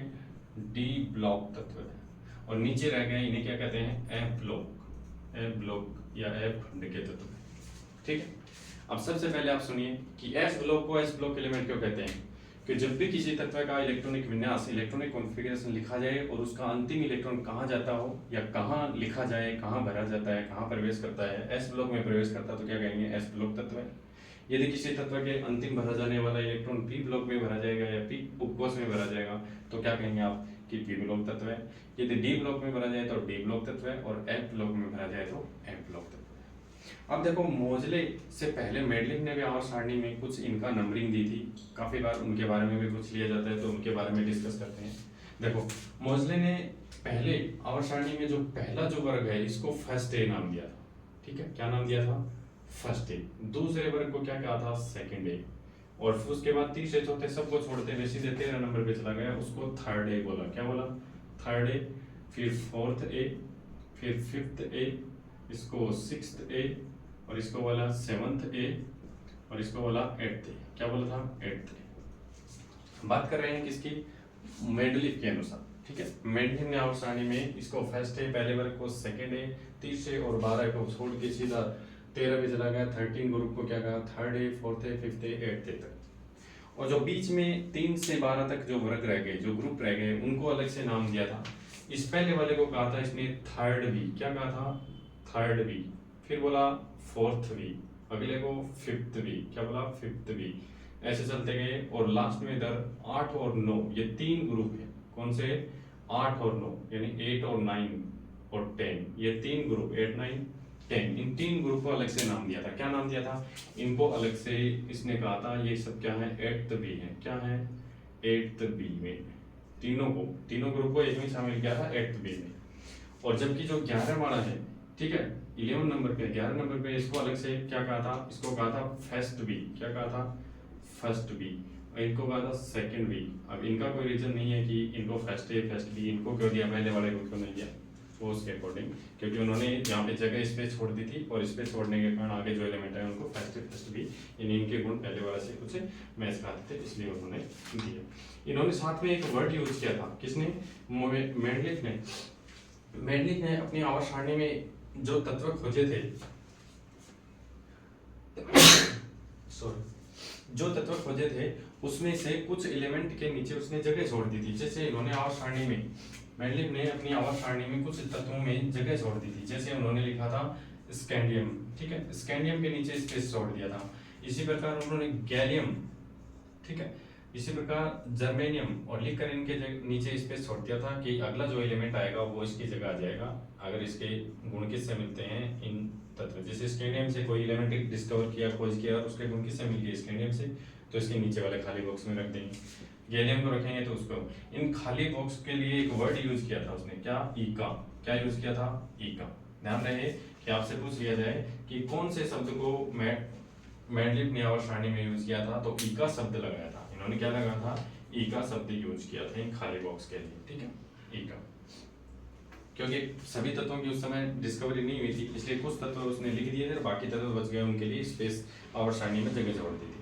[SPEAKER 1] डी ब्लॉक तत्व। और नीचे रह गए इन्हें क्या कहते हैं? एफ ब्लॉक, एफ ब्लॉक या एफ खंड के तत्व। ठीक है, अब सबसे पहले आप सुनिए कि एस ब्लॉक को एस ब्लॉक एलिमेंट क्यों कहते हैं। कि जब भी किसी तत्व का इलेक्ट्रॉनिक विन्यास, इलेक्ट्रॉनिक कॉन्फ़िगरेशन लिखा जाए और उसका अंतिम इलेक्ट्रॉन कहाँ जाता हो या कहाँ लिखा जाए, कहाँ भरा जाता है, कहाँ प्रवेश करता है, एस ब्लॉक में प्रवेश करता है, तो क्या कहेंगे? एस ब्लॉक तत्व है। यदि किसी तत्व के अंतिम भरा जाने वाला इलेक्ट्रॉन पी ब्लॉक में भरा जाएगा या पी उपकोष में भरा जाएगा, तो क्या कहेंगे आप? कि पी ब्लॉक तत्व है। यदि डी ब्लॉक में भरा जाए तो डी ब्लॉक तत्व है, और एफ ब्लॉक में भरा जाए तो एफ ब्लॉक तत्व है। अब देखो, मोजले से पहले मेंडलिक ने भी आवर्त सारणी में कुछ इनका नंबरिंग दी थी। काफी बार उनके बारे में भी पूछ लिया जाता है, तो उनके बारे में डिस्कस करते हैं। देखो, मोजले ने पहले आवर्त सारणी में जो पहला जो वर्ग है इसको फर्स्ट ए नाम दिया था। ठीक है, क्या नाम दिया था? First A. दूसरे वर्ग को क्या कहा था? सेकंड ए। और उसके बाद तीसरे चौथे सबको छोड़ते हुए सीधे 13 नंबर पे चला गया, उसको थर्ड ए बोला। क्या बोला? Third A. फिर फोर्थ ए, फिर फिफ्थ ए, इसको सिक्स्थ ए, और इसको बोला सेवंथ ए, और इसको बोला एट्थ ए। क्या बोला था? एट्थ ए। बात कर रहे हैं किसकी? मेंडलीफ के अनुसार। ठीक है, मेंडलीफ ने आवर्त सारणी में इसको फर्स्ट ए, पहले वर्ग को सेकंड ए, तीसरे और 12 को छोड़ के सीधा 13 पे चला गया। 13 ग्रुप को क्या कहा? Third A, fourth A, fifth A, eighth A तक। और जो बीच में 3 से 12 तक जो वर्ग रह गए, जो ग्रुप रह गए, उनको अलग से नाम दिया था। इस पहले वाले को कहा था इसने थर्ड बी। क्या कहा था? Third B. फिर बोला फोर्थ बी, अगले को फिफ्थ बी। क्या बोला? Fifth B. ऐसे चलते गए, और लास्ट में इधर 8 और 9, ये 3 ग्रुप है। कौन से? 8 और 9, यानी 8 और 9 और 10, ये 3 ग्रुप, 8 9 10। इन 3 ग्रुप को अलग से नाम दिया था। क्या नाम दिया था? इनको अलग से इसने कहा था ये सब क्या है? एट्थ बी है। क्या है? एट्थ बी में। तीनों ग्रुप को एक में शामिल किया था 8th बी में। और जबकि जो 11 वाला है, ठीक है, 11 नंबर पे 11 नंबर पे इसको अलग से क्या कहा था, इसको कहा था फर्स्ट बी। क्या कहा था? First B. और इनको कहा था सेकंड बी। अब इनका कोई रीजन नहीं है कि इनको फर्स्ट ए फर्स्ट बी इनको क्यों दिया, पहले वाले को क्यों नहीं दिया, वो उसके अकॉर्डिंग, क्योंकि उन्होंने यहाँ पे जगह स्पेस छोड़ दी थी और स्पेस छोड़ने के कारण आगे जो एलिमेंट है उनको फर्स्ट बी, यानी इनके गुण पहले वाले से कुछ मैच खाते थे, इसलिए उन्होंने दिया। इन्होंने साथ में एक वर्ड यूज किया था, किसने? मेंडलिफ ने। मेंडलिफ ने अपनी आवर्त सारणी में जो तत्व खोजे थे जो तत्व खोजे थे उसमें से कुछ एलिमेंट के नीचे उसने जगह छोड़ दी थी। जैसे इन्होंने आवर्त सारणी में, मेंडलिफ ने अपनी आवर्त सारणी में कुछ तत्वों में जगह छोड़ दी थी। जैसे उन्होंने लिखा था स्कैंडियम, ठीक है, स्कैंडियम के नीचे स्पेस छोड़ दिया था। इसी प्रकार उन्होंने गैलियम, ठीक है, इसी प्रकार जर्मेनियम और लिखकर इनके नीचे स्पेस छोड़ दिया था कि अगला जो एलिमेंट आएगा वो इसकी जगह आ जाएगा अगर इसके गुण किससे मिलते हैं, इन तत्व। जैसे स्कैंडियम से कोई एलिमेंट डिस्कवर किया, खोज किया और उसके गुण किससे मिल गए, स्कैंडियम से, तो इसके नीचे वाले खाली बॉक्स में रख देंगे। गैलियम को रखेंगे तो उसको, इन खाली बॉक्स के लिए एक वर्ड यूज किया था उसने, क्या? ईका। क्या यूज किया था? ईका। ध्यान रहे कि आपसे पूछ लिया जाए कि कौन से शब्द को मेंडलिफ ने आवर्त सारणी में यूज किया था, तो ईका शब्द लगाया था। इन्होंने क्या लगाया था? ईका शब्द यूज किया था इन खाली बॉक्स के लिए, ठीक है, ईका। क्योंकि सभी तत्वों की उस समय डिस्कवरी नहीं हुई थी, इसलिए कुछ तत्व उसने लिख दिए थे, बाकी तत्व बच गए, उनके लिए स्पेस आवर्त सारणी में जगह छोड़ दी थी।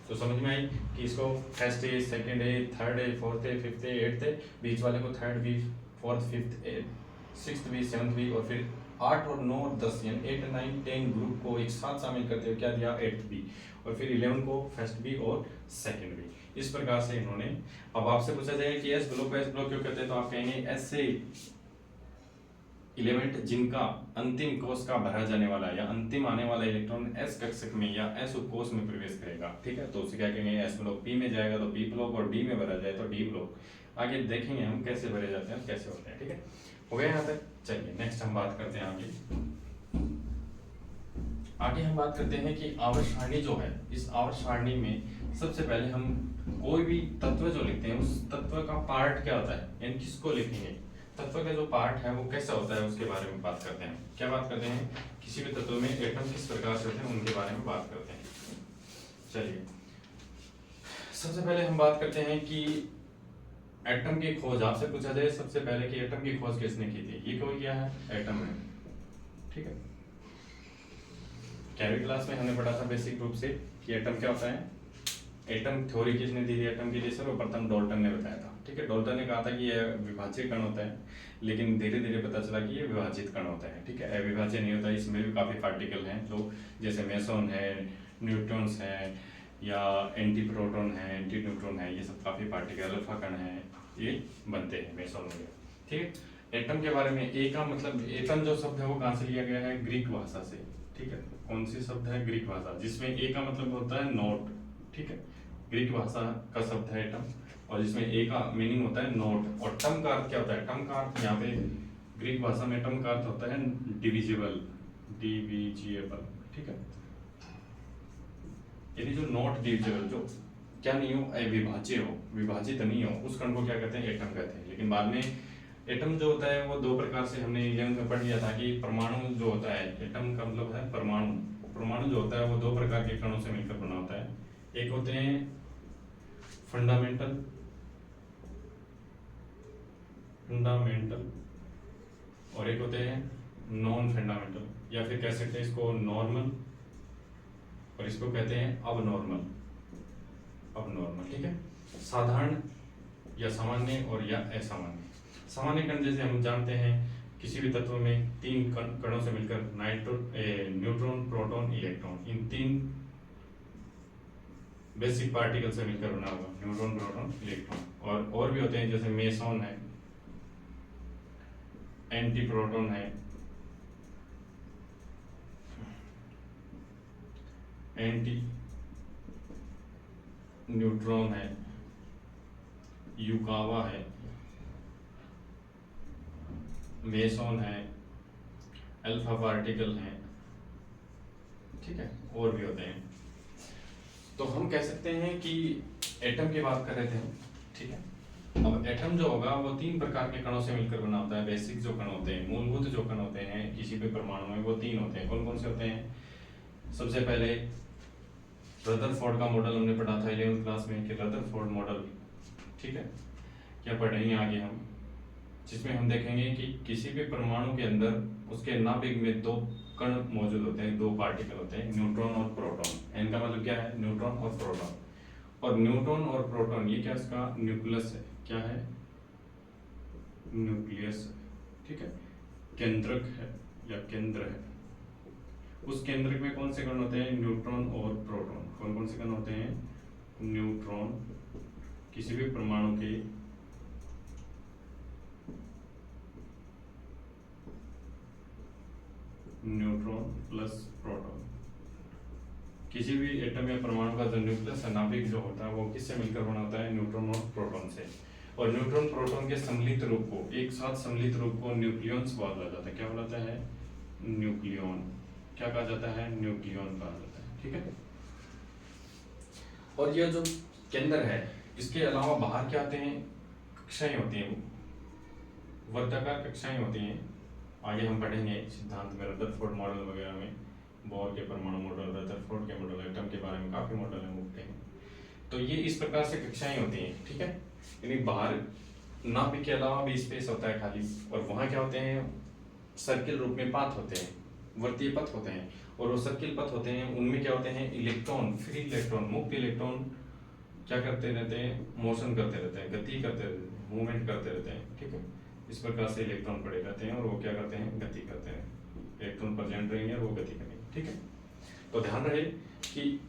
[SPEAKER 1] तो समझ में आई कि इसको first A, second A, third A, fourth A, fifth A, eighth A, बीच वाले को third B, fourth, fifth A, sixth B, seventh B, और फिर 8 और 9 और 10 यानी 8, 9, 10 ग्रुप को एक साथ शामिल करते हुए क्या दिया? 8th बी, और फिर 11 को फर्स्ट बी और सेकंड बी। इस प्रकार से इन्होंने, अब आपसे पूछा जाए कि एस ब्लॉक को एस ब्लॉक क्यों कहते हैं, तो आप कहेंगे एस से एलिमेंट जिनका अंतिम कोश का भरा जाने वाला या अंतिम आने वाला इलेक्ट्रॉन एस कक्षक में या एस उपकोश में प्रवेश करेगा, ठीक है, तो उसे क्या कहेंगे? S block. पी में जाएगा तो पी ब्लॉक, और डी में भरा जाए तो डी ब्लॉक। आगे देखेंगे हम कैसे भरे जाते हैं, कैसे होते हैं, ठीक है। हो गया यहाँ तक? चलिए नेक्स्ट हम बात करते हैं आगे हम बात करते हैं कि आवर्त सारणी जो है, इस आवर्त सारणी में सबसे पहले हम कोई भी तत्व जो लिखते हैं उस तत्व का पार्ट क्या होता है, यानी किसको लिखेंगे, तत्व का जो पार्ट है वो कैसा होता है, उसके बारे में बात करते हैं। क्या बात करते हैं? किसी भी तत्व में एटम किस प्रकार से होते हैं उनके बारे में बात करते हैं। चलिए सबसे पहले हम बात करते हैं कि एटम की खोज, आपसे पूछा जाए सबसे पहले कि एटम की खोज किसने की थी, ये कोई क्या है? एटम है, ठीक है। केमिस्ट्री क्लास में हमने पढ़ा था बेसिक रूप से कि एटम क्या होता है। एटम थ्योरी किसने दी थी एटम के लिए? सर प्रथम डाल्टन ने बताया था, ठीक है। डाल्टन ने कहा था कि यह विभाज्य कण होता है, लेकिन धीरे धीरे पता चला कि ये विभाजित कण होता है, ठीक है, अविभाज्य नहीं होता। इसमें भी काफी पार्टिकल हैं जो जैसे मेसोन है, न्यूट्रॉन्स है, या एंटी प्रोटॉन है, एंटी न्यूट्रॉन है, ये सब काफी पार्टिकल अल्फा कण है, ये बनते हैं मेसोन वगैरह, ठीक है। एटम के बारे में ए का मतलब, एटम जो शब्द है वो कहाँ से लिया गया है? ग्रीक भाषा से, ठीक है। कौन सी शब्द है? ग्रीक भाषा, जिसमें ए का मतलब होता है नोट, ठीक है। ग्रीक भाषा का शब्द है एटम, और जिसमें ए का मीनिंग होता है नोट, और टम का अर्थ क्या होता है? टम का अर्थ यहाँ पे ग्रीक भाषा में टम का अर्थ होता है डिविजिबल, डिविजिबल, ठीक है। यानी जो नॉट डिविजिबल, जो क्या नहीं हो, अविभाज्य हो, विभाजित नहीं हो, उस कण को क्या कहते हैं? एटम कहते हैं। लेकिन बाद में एटम जो होता है वो दो प्रकार से, हमने 11th में पढ़ लिया था कि परमाणु जो होता है, एटम का मतलब है परमाणु। परमाणु जो होता है वो दो प्रकार के कणों से मिलकर बना होता है। एक होते हैं फंडामेंटल और एक होते हैं नॉन फंडामेंटल, या फिर कह सकते हैं इसको नॉर्मल, और इसको कहते हैं अबनॉर्मल, ठीक है। साधारण या सामान्य और या असामान्य। सामान्य कण जैसे हम जानते हैं किसी भी तत्व में 3 कणों से मिलकर न्यूट्रॉन, प्रोटॉन, इलेक्ट्रॉन, इन 3 बेसिक पार्टिकल से मिलकर बना हुआ न्यूट्रॉन, प्रोटॉन, इलेक्ट्रॉन। और भी होते हैं जैसे मेसॉन है, एंटी प्रोटॉन है, एंटी न्यूट्रॉन है, युकावा है, मेसॉन है, अल्फा पार्टिकल है, ठीक है, और भी होते हैं। तो हम कह सकते हैं कि एटम की बात कर रहे थे हम, ठीक है। अब एटम जो होगा वो 3 प्रकार के कणों से मिलकर बना होता है। बेसिक जो कण होते हैं, मूलभूत जो कण होते हैं किसी भी परमाणु में, वो 3 होते हैं। कौन कौन से होते हैं? सबसे पहले रदरफोर्ड का मॉडल हमने पढ़ा था 11वीं क्लास में कि रदरफोर्ड मॉडल, ठीक है, क्या पढ़ेंगे आगे हम, जिसमें हम देखेंगे कि किसी भी परमाणु के अंदर उसके नाभिक में 2 कण मौजूद होते हैं, 2 पार्टिकल होते हैं, न्यूट्रॉन और प्रोटॉन। इनका मतलब क्या है? न्यूट्रॉन और प्रोटॉन। और न्यूट्रॉन और प्रोटॉन ये क्या इसका न्यूक्लियस है, क्या है? न्यूक्लियस है, ठीक है, केंद्रक है या केंद्र है। उस केंद्रक में कौन से कण होते हैं? न्यूट्रॉन और प्रोटॉन। कौन कौन से कण होते हैं? न्यूट्रॉन, किसी भी परमाणु के न्यूट्रॉन प्लस प्रोटॉन। किसी भी एटम या परमाणु का जो न्यूक्लियस है, नाभिक जो होता है, वो किससे मिलकर बना होता है? न्यूट्रॉन और प्रोटॉन से। और न्यूट्रॉन प्रोटॉन के सम्मिलित रूप को, एक साथ सम्मिलित रूप को न्यूक्लियॉन्स बोला जाता है। क्या बोला जाता है? न्यूक्लियॉन। क्या कहा जाता है? न्यूक्लियॉन कहा जाता है, ठीक है। और यह जो केंद्र है, इसके अलावा बाहर क्या आते हैं? कक्षाएं होती हैं, वर्गाकार कक्षाएं होती हैं। आगे हम पढ़ेंगे सिद्धांत में, रदरफोर्ड मॉडल वगैरह में, बोर के परमाणु मॉडल, रदरफोर्ड के मॉडल, एटम के बारे में काफी मॉडल हैं, वो हैं। तो ये इस प्रकार से कक्षाएं होती हैं, ठीक है। यानी बाहर नाभिक के अलावा भी स्पेस होता है खाली, और वहाँ क्या होते हैं? सर्किल रूप में पाथ होते हैं, वर्तीय पथ होते हैं। और वो सर्किल पथ होते हैं, उनमें क्या होते हैं? इलेक्ट्रॉन, फ्री इलेक्ट्रॉन, मुक्त इलेक्ट्रॉन क्या करते रहते हैं? मोशन करते रहते हैं, गति करते रहते हैं, मूवमेंट करते रहते हैं, ठीक है। इस प्रकार से इलेक्ट्रॉन पड़े रहते हैं और वो क्या करते हैं? गति करते हैं। इलेक्ट्रॉन प्रेजेंट रहेंगे और वो गति करेंगे, ठीक है। तो ध्यान रहे कि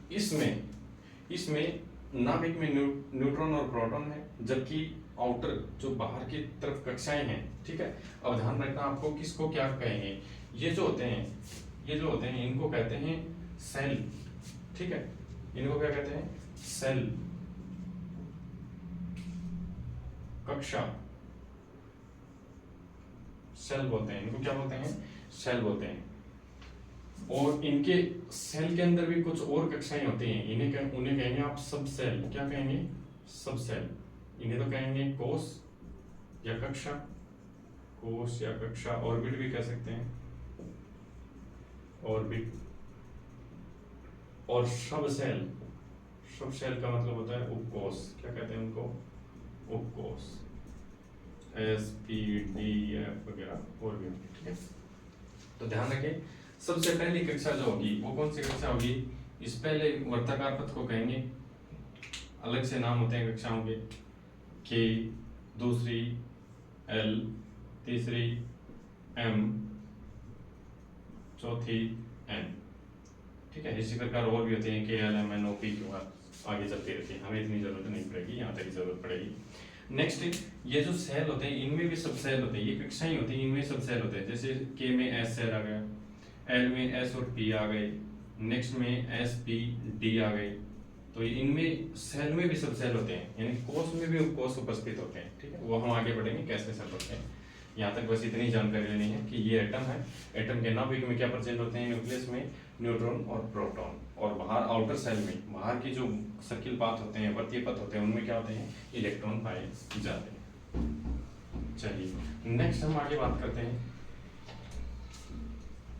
[SPEAKER 1] इसमें नाभिक में न्यूट्रॉन और प्रोटॉन है, जबकि आउटर जो बाहर की तरफ कक्षाएं हैं, ठीक है। अब ध्यान रखना आपको, किसको क्या कहेंगे? ये जो होते हैं इनको कहते हैं सेल, ठीक है। इनको क्या कहते हैं? सेल, कक्षा, सेल बोलते हैं इनको। क्या बोलते हैं? सेल बोलते हैं। और इनके सेल के अंदर भी कुछ और कक्षाएं होती हैं, उन्हें कहेंगे आप सब सेल। क्या कहेंगे? सब सेल। इन्हें तो कहेंगे कोश या कक्षा, कोश या कक्षा, ऑर्बिट भी कह सकते हैं, ऑर्बिट। और सब सेल का मतलब होता है उपकोश। क्या कहते हैं उनको? उपकोश, SPDF वगैरह और भी, ठीक है। तो ध्यान रखें, सबसे पहली कक्षा जो होगी वो कौन सी कक्षा होगी? इस पहले वर्ताकार पथ को कहेंगे, अलग से नाम होते हैं कक्षाओं के, K, दूसरी L, तीसरी M, चौथी N, ठीक है। इसी प्रकार और भी होते हैं KL, MN, OP के बाद आगे चलती रहती है, हमें इतनी जरूरत नहीं पड़ेगी, यहाँ तक ही जरूरत पड़ेगी। नेक्स्ट, ये जो सेल होते हैं इनमें भी सब सेल होते हैं, ये कक्षाएं होती हैं, इनमें सब सेल होते हैं। जैसे K में S सेल आ गया, L में S और P आ गए, नेक्स्ट में S, P, D आ गए। तो इनमें सेल में भी सब सेल होते हैं, यानी कोश में भी उपकोश उपस्थित होते हैं, ठीक है। वो हम आगे बढ़ेंगे कैसे सेल होते हैं। यहाँ तक बस इतनी जानकारी लेनी है कि ये एटम है, एटम के नाभिक में क्या प्रेजेंट होते हैं? न्यूक्लियस में न्यूट्रॉन और प्रोटॉन, और बाहर आउटर सेल में, बाहर की जो सर्किल पाथ होते हैं, वर्तीय पथ होते हैं, उनमें क्या होते हैं? इलेक्ट्रॉन पाए जाते हैं। चलिए नेक्स्ट हम आगे बात करते हैं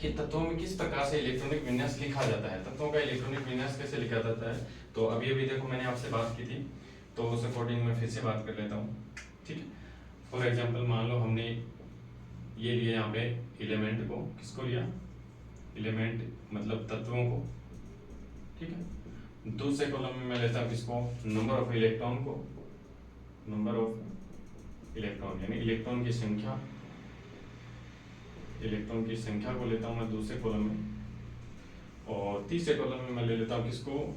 [SPEAKER 1] कि तत्वों में किस प्रकार से इलेक्ट्रॉनिक विन्यास लिखा जाता है। तत्वों का इलेक्ट्रॉनिक विन्यास कैसे लिखा जाता है? तो अभी देखो मैंने आपसे बात की थी, तो उस अकॉर्डिंग मैं फिर से बात कर लेता हूँ, ठीक है। फॉर एग्जाम्पल मान लो हमने ये लिया यहाँ पे एलिमेंट को, किसको लिया? एलिमेंट मतलब तत्वों को, ठीक है। दूसरे कॉलम में मैं लेता हूँ किसको? नंबर ऑफ इलेक्ट्रॉन को, नंबर ऑफ इलेक्ट्रॉन यानी इलेक्ट्रॉन की संख्या, इलेक्ट्रॉन की संख्या को लेता हूँ मैं दूसरे कॉलम में। और तीसरे कॉलम में मैं ले लेता हूँ किसको?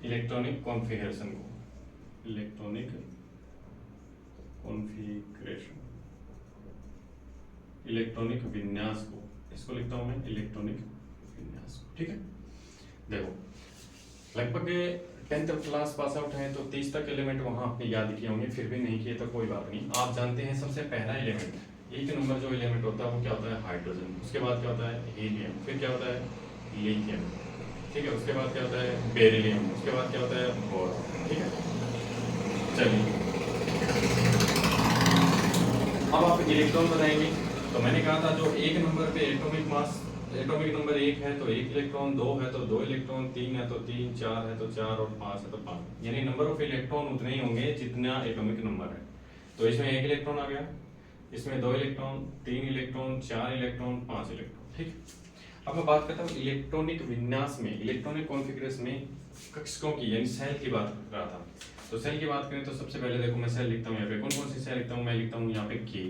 [SPEAKER 1] इलेक्ट्रॉनिक कॉन्फ़िगरेशन को, इलेक्ट्रॉनिक कॉन्फ़िगरेशन, इलेक्ट्रॉनिक विन्यास को, इसको लिखता हूं मैं इलेक्ट्रॉनिक विन्यास, ठीक है। देखो लगभग 10th क्लास पास आउट है तो 30 तक एलिमेंट वहां आपने याद किए होंगे, फिर भी नहीं किए तो कोई बात नहीं। आप जानते हैं सबसे पहला एलिमेंट, एक नंबर जो एलिमेंट होता है वो क्या होता है? हाइड्रोजन। उसके बाद क्या होता है? हीलियम। फिर क्या होता है? लिथियम, ठीक है। उसके बाद क्या होता है? बेरिलियम। उसके बाद क्या होता है? बोरॉन, ठीक है। चलिए अब आप इलेक्ट्रॉन बताएंगे, तो मैंने कहा था जो एक नंबर पे एटॉमिक मास, एटॉमिक नंबर 1 है तो 1 इलेक्ट्रॉन, 2 है तो 2 इलेक्ट्रॉन, 3 है तो 3, 4 है तो 4 और 5 है तो 5, यानी नंबर ऑफ इलेक्ट्रॉन उतने ही होंगे जितना एटॉमिक नंबर है। तो इसमें 1 इलेक्ट्रॉन आ गया, इसमें 2 इलेक्ट्रॉन, 3 इलेक्ट्रॉन, 4 इलेक्ट्रॉन, 5 इलेक्ट्रॉन, ठीक है। अब मैं बात करता हूँ इलेक्ट्रॉनिक विन्यास में, इलेक्ट्रॉनिक कॉन्फ़िगरेशन में कक्षकों की, यानी सेल की बात कर रहा था। तो सेल की बात करें तो सबसे पहले देखो मैं सेल लिखता हूँ यहाँ पे, कौन कौन सी सेल लिखता हूँ, मैं लिखता हूँ यहाँ पे K,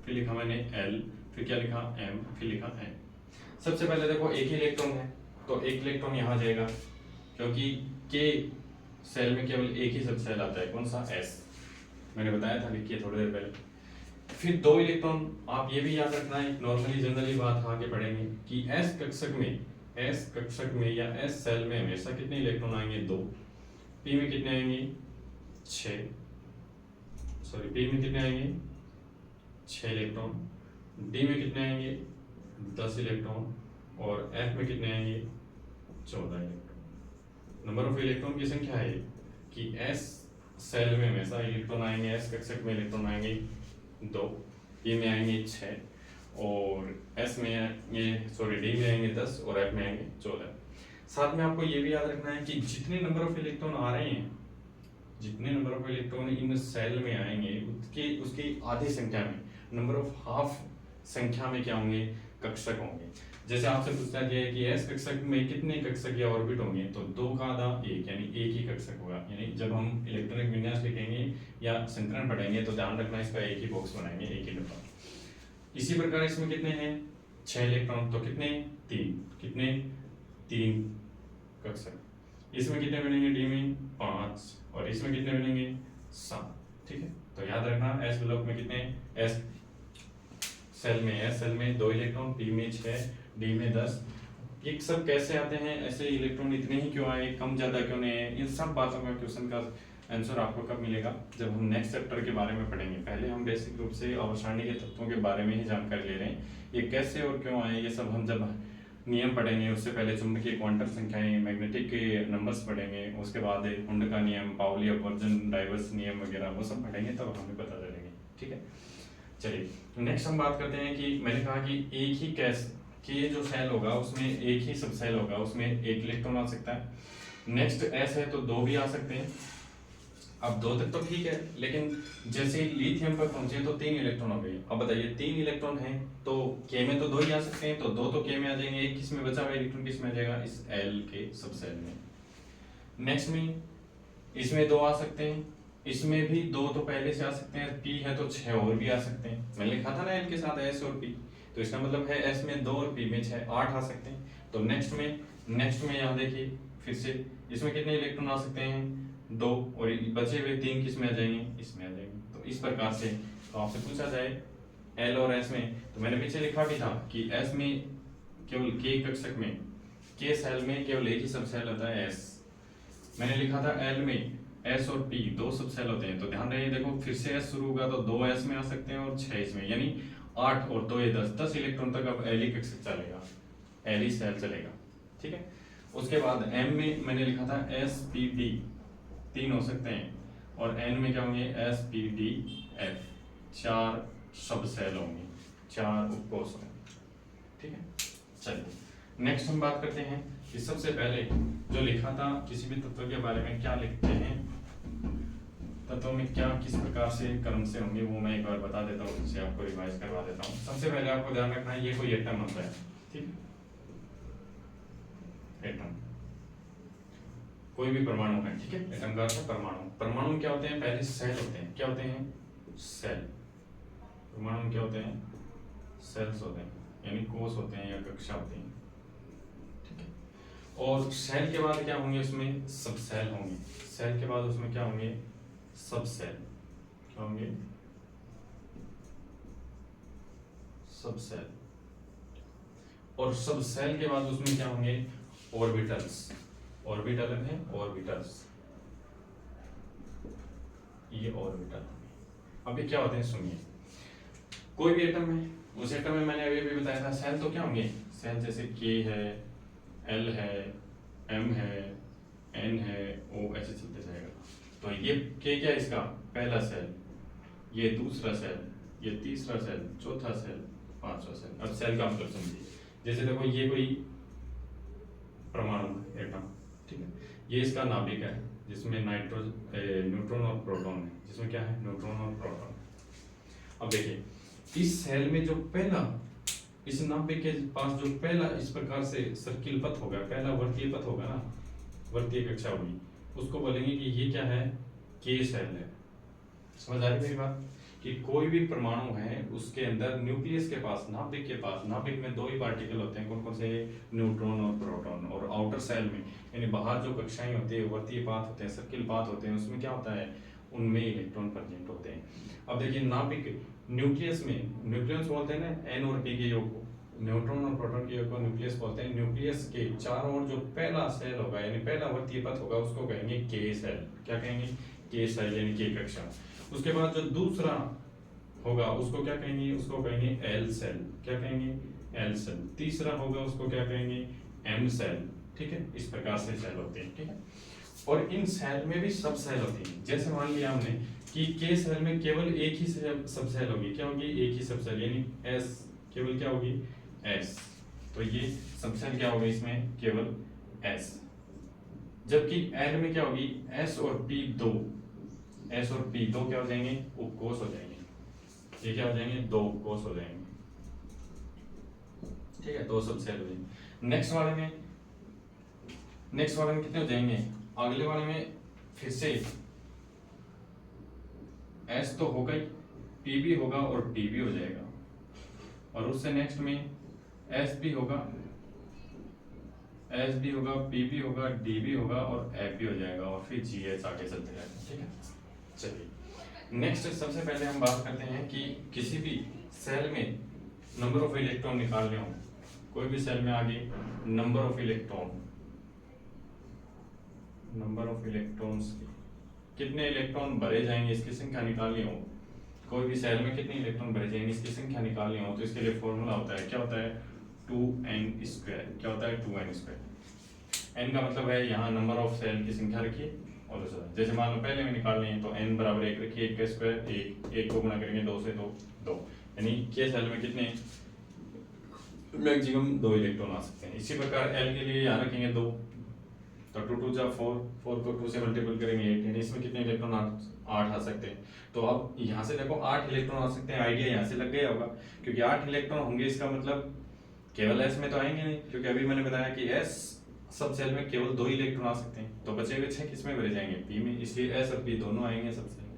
[SPEAKER 1] फिर लिखा मैंने L, फिर क्या लिखा M, फिर लिखा N। सबसे पहले देखो एक ही इलेक्ट्रॉन है तो एक इलेक्ट्रॉन यहाँ जाएगा, क्योंकि K सेल में केवल एक ही सब सेल आता है, कौन सा, S, मैंने बताया था, लिखिए थोड़ी देर पहले। फिर 2 इलेक्ट्रॉन, आप ये भी याद रखना है, नॉर्मली जनरली बात आगे पढ़ेंगे कि S कक्षक में या S सेल में हमेशा कितने इलेक्ट्रॉन आएंगे, 2। P में कितने आएंगे, 6, सॉरी P में कितने आएंगे, 6 इलेक्ट्रॉन, D में कितने आएंगे, 10 इलेक्ट्रॉन, और F में कितने आएंगे, 14 इलेक्ट्रॉन। नंबर ऑफ इलेक्ट्रॉन की संख्या है कि S सेल में हमेशा इलेक्ट्रॉन आएंगे, S कक्षक में इलेक्ट्रॉन आएंगे 2, P में आएंगे 6, और S में आएंगे, सॉरी D में आएंगे 10, और F में आएंगे 14। साथ में आपको ये भी याद रखना है कि जितने नंबर ऑफ इलेक्ट्रॉन आ रहे हैं, जितने नंबर ऑफ इलेक्ट्रॉन इन सेल में आएंगे उसकी आधी संख्या में, नंबर ऑफ हाफ संख्या में क्या होंगे, कक्षक होंगे। जैसे आपसे पूछता है कि S कक्षक में कितने कक्षक या ऑर्बिट होंगे, तो 2 का आधा 1, यानी एक ही कक्षक होगा। यानी जब हम इलेक्ट्रॉनिक विन्यास लिखेंगे या संकरण पढ़ेंगे तो ध्यान रखना इसका एक ही बॉक्स बनाएंगे, एक ही डब्बा। इसी प्रकार इसमें कितने हैं, 6 इलेक्ट्रॉन, तो कितने, 3, कितने, 3 कक्षक। इसमें कितने बनेंगे, D में 5, और इसमें कितने बनेंगे, 7, ठीक है। तो याद रखना S ब्लॉक में कितने, S सेल में 2 इलेक्ट्रॉन, P में 6, D में 10। ये सब कैसे आते हैं, ऐसे इलेक्ट्रॉन इतने ही क्यों आए, कम ज्यादा क्यों नहीं है, इन सब बातों का क्वेश्चन का आंसर आपको कब मिलेगा, जब हम नेक्स्ट चैप्टर के बारे में पढ़ेंगे। पहले हम बेसिक रूप से आवर्षाणी के तत्वों के बारे में ही जानकारी ले रहे हैं, ये कैसे और क्यों आए, ये सब हम जब नियम पढ़ेंगे। उससे पहले चुंबकीय क्वांटम संख्याएं, मैग्नेटिक के नंबर्स पढ़ेंगे, उसके बाद हुंड का नियम, पाउली अपवर्जन, डाइवर्स नियम वगैरह वो सब पढ़ेंगे, तब हमें पता चलेंगे, ठीक है। चलिए नेक्स्ट हम बात करते हैं कि मैंने कहा कि एक ही के जो सेल होगा उसमें एक ही सब सेल होगा, उसमें एक इलेक्ट्रॉन आ सकता है। नेक्स्ट S है तो 2 भी आ सकते हैं। अब 2 तक तो ठीक है, लेकिन जैसे लिथियम पर पहुंचे तो 3 इलेक्ट्रॉन हो गए। अब बताइए 3 इलेक्ट्रॉन हैं तो K में तो 2 ही आ सकते हैं, तो 2 तो K में आ जाएंगे, एक किस में बचा हुआ इलेक्ट्रॉन किस में आ जाएगा, इस L के सब सेल में। नेक्स्ट में इसमें 2 आ सकते हैं, इसमें भी 2 तो पहले से आ सकते हैं, P है तो 6 और भी आ सकते हैं। मैंने लिखा था ना L के साथ S और P, तो इसका मतलब है S में 2 और P में 6, 8 आ सकते हैं। तो नेक्स्ट में यहाँ देखिए फिर से इसमें कितने इलेक्ट्रॉन आ सकते हैं, 2, और बचे हुए 3 किस में आ जाएंगे, इसमें आ जाएंगे। तो इस प्रकार से तो आपसे पूछा जाए L और S में, तो मैंने पीछे लिखा भी था कि S में केवल K कक्षक में, K सेल में केवल एक ही सब सेल होता है S। मैंने लिखा था L में S और P 2 सब सेल होते हैं। तो ध्यान रखिए, देखो फिर से S शुरू होगा तो 2 S में आ सकते हैं और 6 इसमें, यानी 8 और 2 ये 10 इलेक्ट्रॉन तक अब L कक्षक चलेगा, L सेल चलेगा, ठीक है। उसके बाद M में मैंने लिखा था S P D 3 हो सकते हैं, और N में क्या होंगे, S P D F 4 सब सेल होंगे, 4 उपकोष होंगे, ठीक है। चलिए नेक्स्ट हम बात करते हैं कि सबसे पहले जो लिखा था किसी भी तत्व के बारे में क्या लिखते हैं, तत्वों में क्या किस प्रकार से क्रम से होंगे, वो मैं एक बार बता देता हूँ, उसे आपको रिवाइज करवा देता हूँ। सबसे पहले आपको ध्यान रखना है ये कोई एटम होता है, ठीक है, एटम कोई भी परमाणु है, ठीक है। एटम का अर्थ है परमाणु। परमाणु क्या होते हैं, पहले सेल होते हैं, क्या होते हैं, सेल। परमाणु क्या होते हैं, सेल्स होते हैं, यानी कोष होते हैं या कक्षा होती हैं, ठीक है। और सेल के बाद क्या होंगे, उसमें सब सेल होंगे। सेल के बाद उसमें क्या होंगे, सब सेल, क्या होंगे, सब सेल। और सब सेल के बाद उसमें क्या होंगे, ऑर्बिटल्स। ऑर्बिटल है, ऑर्बिटल्स, ये ऑर्बिटल। अभी क्या होते हैं सुनिए, कोई भी एटम है, उस एटम में मैंने अभी भी बताया था सेल तो क्या होंगे, सेल जैसे K है, L है, M है, N है, O ऐसे चलते जाएगा। तो ये K क्या है, इसका पहला सेल, ये दूसरा सेल, ये तीसरा सेल, चौथा सेल, पांचवा सेल। अब सेल का मतलब समझिए, जैसे देखो ये कोई परमाणु है, एटम, ठीक है, ये इसका नाभिक है जिसमें न्यूट्रॉन और प्रोटॉन है, जिसमें क्या है, न्यूट्रॉन और प्रोटॉन। अब देखिए इस सेल में जो पहला, इस नाभिक के पास जो पहला इस प्रकार से सर्किल पथ होगा, पहला वर्तीय पथ होगा ना, वर्तीय कक्षा होगी, उसको बोलेंगे कि ये क्या है, के सेल है। समझ आ रही मेरी बात, कि कोई भी परमाणु है उसके अंदर न्यूक्लियस के पास, नाभिक के पास, नाभिक में दो ही पार्टिकल होते हैं, कौन कौन से, न्यूट्रॉन और प्रोटॉन। और आउटर सेल में यानी बाहर जो कक्षाएं होती है, वर्तीय पाथ होते हैं, सर्किल पाथ होते हैं, उसमें क्या होता है, उनमें इलेक्ट्रॉन प्रेजेंट होते हैं। अब देखिए नाभिक, न्यूक्लियस में, न्यूक्लियस बोलते हैं ना एन और पी के योग को, न्यूट्रॉन और प्रोटॉन के योग को न्यूक्लियस बोलते हैं। न्यूक्लियस के चारों ओर जो पहला सेल होगा यानी पहला वर्तीय पथ होगा उसको कहेंगे के सेल। क्या कहेंगे, के सेल यानी के कक्षा। उसके बाद जो दूसरा होगा उसको क्या कहेंगे, उसको कहेंगे एल सेल। क्या कहेंगे, एल सेल। तीसरा होगा उसको क्या कहेंगे, एम सेल। ठीक है, इस प्रकार से सेल होते हैं। ठीक है, और इन सेल में भी सब सेल होती हैं। जैसे मान लिया हमने कि के सेल में केवल एक ही सब सेल होगी, क्या होगी, एक ही सब सेल यानी एस, केवल क्या होगी, एस। तो ये सब सेल क्या होगी, इसमें केवल एस। जबकि एल में क्या होगी, एस और पी दो, एस और पी दो क्या हो जाएंगे, उपकोष हो जाएंगे। ये क्या हो जाएंगे, दो उपकोष हो जाएंगे। ठीक है, दो सब सेल हो जाएंगे। नेक्स्ट वाले में कितने हो जाएंगे, अगले वाले में फिर से एस तो होगा ही, पी भी होगा और डी भी हो जाएगा, और उससे नेक्स्ट में एस भी होगा, पी भी होगा, डी भी होगा और एफ भी हो जाएगा, और फिर जी एच आगे चलते जाएगा। ठीक है, चलिए नेक्स्ट सबसे पहले हम बात करते हैं कि किसी भी सेल में नंबर ऑफ इलेक्ट्रॉन निकालने हो। कोई भी सेल में आगे नंबर ऑफ इलेक्ट्रॉन्स कितने इलेक्ट्रॉन भरे जाएंगे इसकी संख्या निकालनी हो। कोई भी सेल में कितने इलेक्ट्रॉन भरे जाएंगे इसकी संख्या निकालनी हो, तो इसके लिए फॉर्मूला होता है, क्या होता है, 2n²। क्या होता है, 2n²। n का मतलब है यहाँ नंबर ऑफ सेल की संख्या रखिए, और दूसरा जैसे मान लो पहले में निकालनी है तो n बराबर 1 रखिए, 1 का स्क्वायर 1, 1 को गुणा करेंगे 2 से तो 2, यानी के सेल में कितने मैक्सिमम 2 इलेक्ट्रॉन आ सकते हैं। इसी प्रकार l के लिए यहाँ रखेंगे 2, तो 2 2 जा 4, 4 को 2 से मल्टीपल करेंगे 8, यानी इसमें कितने इलेक्ट्रॉन 8 आ सकते हैं। तो अब यहाँ से देखो 8 इलेक्ट्रॉन आ सकते हैं, आइडिया यहाँ से लग गया होगा, क्योंकि 8 इलेक्ट्रॉन होंगे इसका मतलब केवल s में तो आएंगे नहीं, क्योंकि अभी मैंने बताया कि s सब सेल में केवल 2 इलेक्ट्रॉन आ सकते हैं, तो बचे हुए 6 किस में भरे जाएंगे, p में, इसलिए s और p दोनों आएंगे सब सेल में।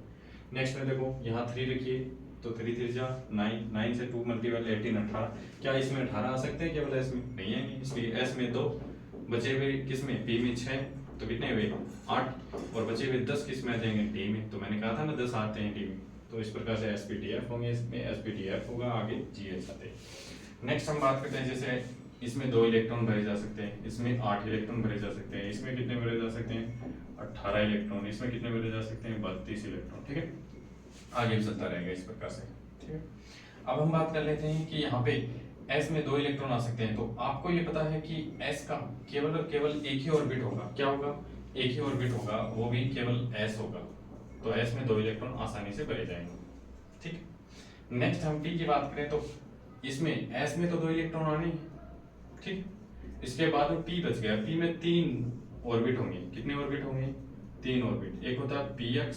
[SPEAKER 1] नेक्स्ट में देखो यहाँ 3 रखिए, तो 3 3 जा 9, 9 से 2 मल्टीपल 18, 18। क्या इसमें 18 आ सकते हैं केवल s में, नहीं आएंगे, इसलिए s में 2, बचे हुए किस में, p में 6, तो कितने हुए 8, और बचे हुए 10 किस में आ जाएंगे, d में। तो मैंने कहा था ना 10 आते हैं d में, तो इस प्रकार से sp/df होंगे, इसमें sp/df होगा, आगे gh आते हैं। नेक्स्ट हम बात करते हैं, जैसे इसमें 2 इलेक्ट्रॉन भरे जा सकते हैं, इसमें 8 इलेक्ट्रॉन भरे जा सकते हैं, इसमें कितने भरे जा सकते हैं, 18 इलेक्ट्रॉन, इसमें कितने भरे जा सकते हैं, 32 इलेक्ट्रॉन। ठीक है, आगे भी चलता रहेगा इस प्रकार से। ठीक है, अब हम बात कर लेते हैं कि यहाँ पे s में 2 इलेक्ट्रॉन आ सकते हैं, तो आपको ये पता है कि s का केवल और केवल एक ही ऑर्बिट होगा। क्या होगा, एक ही ऑर्बिट होगा, वो भी केवल s होगा, तो s में 2 इलेक्ट्रॉन आसानी से भरे जाएंगे। ठीक, नेक्स्ट हम p की बात करें तो इसमें s में तो 2 इलेक्ट्रॉन आने हैं, ठीक, इसके बाद में p बच गया, p में 3 ऑर्बिट होंगे। कितने ऑर्बिट होंगे, 3 ऑर्बिट, एक होता है px,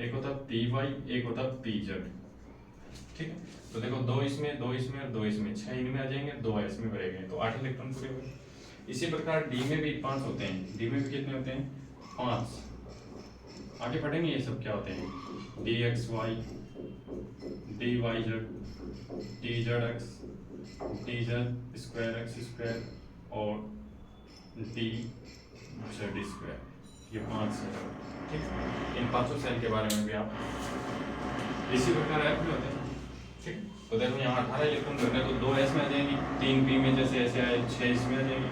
[SPEAKER 1] एक होता है py, एक होता है pz। ठीक है, तो देखो 2 इसमें, 2 इसमें और 2 इसमें, 6 इनमें आ जाएंगे, 2 s में भरे गए, तो 8 इलेक्ट्रॉन पूरे हुए। इसी प्रकार d में भी 5 होते हैं, d में भी कितने होते हैं, 5। आगे पढ़ेंगे ये सब क्या होते हैं, dxy, dyz, dzx, dz²x² और dz², ये 5 सेल। ठीक, इन 5 सेल के बारे में भी आप इसी प्रकार ऐप में होते हैं। ठीक, तो देखो यहाँ 18 इलेक्ट्रॉन भरने, तो 2 s में आ जाएंगी, 3 p में जैसे ऐसे आए, 6 इसमें आ जाएंगे।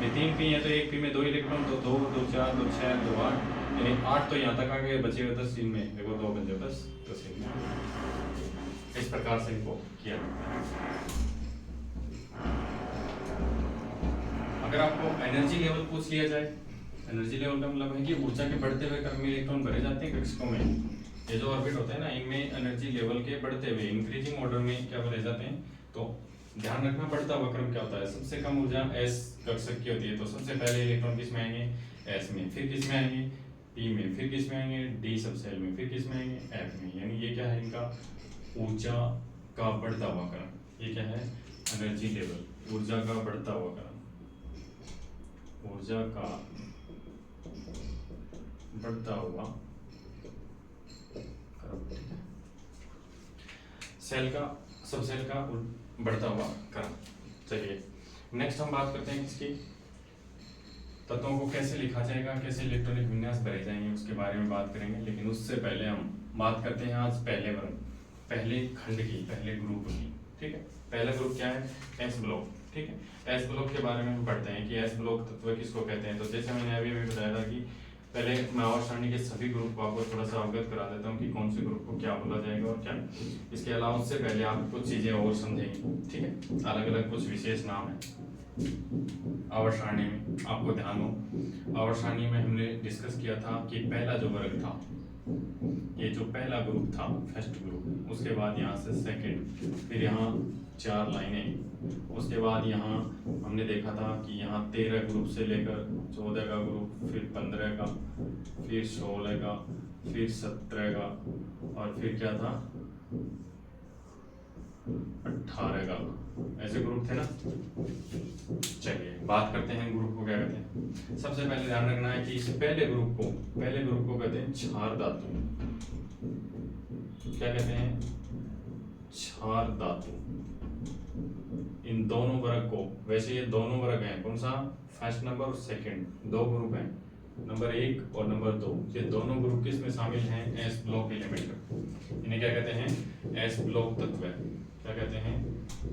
[SPEAKER 1] ये 3 p है तो 1 p में 2 इलेक्ट्रॉन, तो 2 2 4 2 6 2 8, यानी 8 तो यहाँ तक आ गए, बचे हुए 10 इनमें, देखो 2 बन जाए 10, 10 इनमें। इस प्रकार से इनको किया जाता है। अगर आपको एनर्जी लेवल पूछ लिया जाए, एनर्जी लेवल का मतलब है कि ऊर्जा के बढ़ते हुए क्रम में इलेक्ट्रॉन भरे जाते हैं कक्षकों में, ये जो ऑर्बिट होते हैं ना, इनमें एनर्जी लेवल के बढ़ते हुए इंक्रीजिंग ऑर्डर में क्या बोले जाते हैं। तो ध्यान रखना, बढ़ता हुआ क्रम क्या होता है, सबसे कम ऊर्जा एस कक्षक की होती है, तो सबसे पहले इलेक्ट्रॉन किस में आएंगे, एस में, फिर किस में आएंगे, पी में, फिर किस में आएंगे, डी सबसेल में, फिर किस में आएंगे, एफ में। यानी ये क्या है, इनका ऊर्जा का बढ़ता हुआ क्रम। ये क्या है, एनर्जी लेवल, ऊर्जा का बढ़ता हुआ क्रम, ऊर्जा का बढ़ता हुआ क्रम, ठीक है। सेल का, सब सेल का बढ़ता हुआ क्रम। चलिए नेक्स्ट हम बात करते हैं इसकी तत्वों को कैसे लिखा जाएगा, कैसे इलेक्ट्रॉनिक विन्यास भरे जाएंगे, उसके बारे में बात करेंगे। लेकिन उससे पहले हम बात करते हैं आज पहले वर्ग, पहले खंड की, पहले ग्रुप की, ठीक है। पहला ग्रुप क्या है, एस ब्लॉक, ठीक है। एस ब्लॉक के बारे में हम पढ़ते हैं कि एस ब्लॉक तत्व किसको कहते हैं। तो जैसे मैंने अभी भी बताया था कि पहले मैं आवर्त सारणी के सभी ग्रुप को आपको थोड़ा सा अवगत करा देता हूँ कि कौन से ग्रुप को क्या बोला जाएगा और क्या। इसके अलावा उससे पहले आप कुछ चीजें और समझेंगे, ठीक है। अलग अलग कुछ विशेष नाम है आवर्त सारणी में, आपको ध्यान हो। आवर्त सारणी में हमने डिस्कस किया था कि पहला जो वर्ग था, ये जो पहला ग्रुप था, फर्स्ट ग्रुप, उसके बाद यहाँ से सेकंड, फिर यहाँ 4 लाइनें, उसके बाद यहाँ हमने देखा था कि यहाँ 13 ग्रुप से लेकर 14 का ग्रुप, फिर 15 का, फिर 16 का, फिर 17 का, और फिर क्या था 18 का, ऐसे ग्रुप थे ना। चलिए बात करते हैं ग्रुप को क्या कहते हैं। सबसे पहले ध्यान रखना है कि इस पहले ग्रुप को कहते हैं क्षार धातु। क्या कहते हैं, क्षार धातु। इन दोनों वर्ग को, वैसे ये दोनों वर्ग हैं, कौन सा, फर्स्ट नंबर और सेकंड, दो ग्रुप हैं, नंबर 1 और नंबर 2, ये दोनों ग्रुप किस में शामिल हैं, एस ब्लॉक एलिमेंट। इन्हें क्या कहते हैं, एस ब्लॉक तत्व। क्या कहते हैं,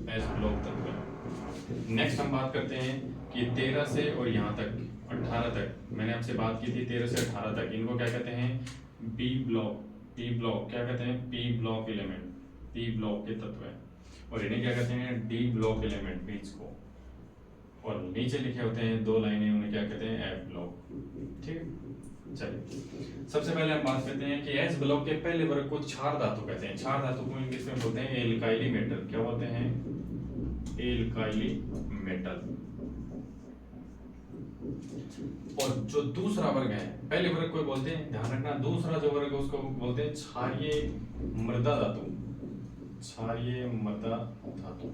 [SPEAKER 1] एस ब्लॉक तत्व। नेक्स्ट हम बात करते हैं कि 13 से और यहाँ तक 18 तक, मैंने आपसे बात की थी 13 से 18 तक, इनको क्या कहते हैं, बी ब्लॉक। पी ब्लॉक क्या कहते हैं, P block element, P block के तत्व है। और इन्हें क्या कहते हैं, डी ब्लॉक एलिमेंट, बीच को। और नीचे लिखे होते हैं 2 लाइनें, उन्हें क्या कहते हैं, एफ ब्लॉक, ठीक है। चलिए सबसे पहले हम बात करते हैं कि एस ब्लॉक के पहले वर्ग को क्षार धातु कहते हैं। क्षार धातु को इंग्लिश में बोलते हैं एल्काइली मेटल। क्या बोलते हैं, एल्काइली मेटल। और जो दूसरा वर्ग है, पहले वर्ग को बोलते हैं, ध्यान रखना, दूसरा जो वर्ग है उसको बोलते हैं क्षारीय मृदा धातु, क्षारीय मृदा धातु।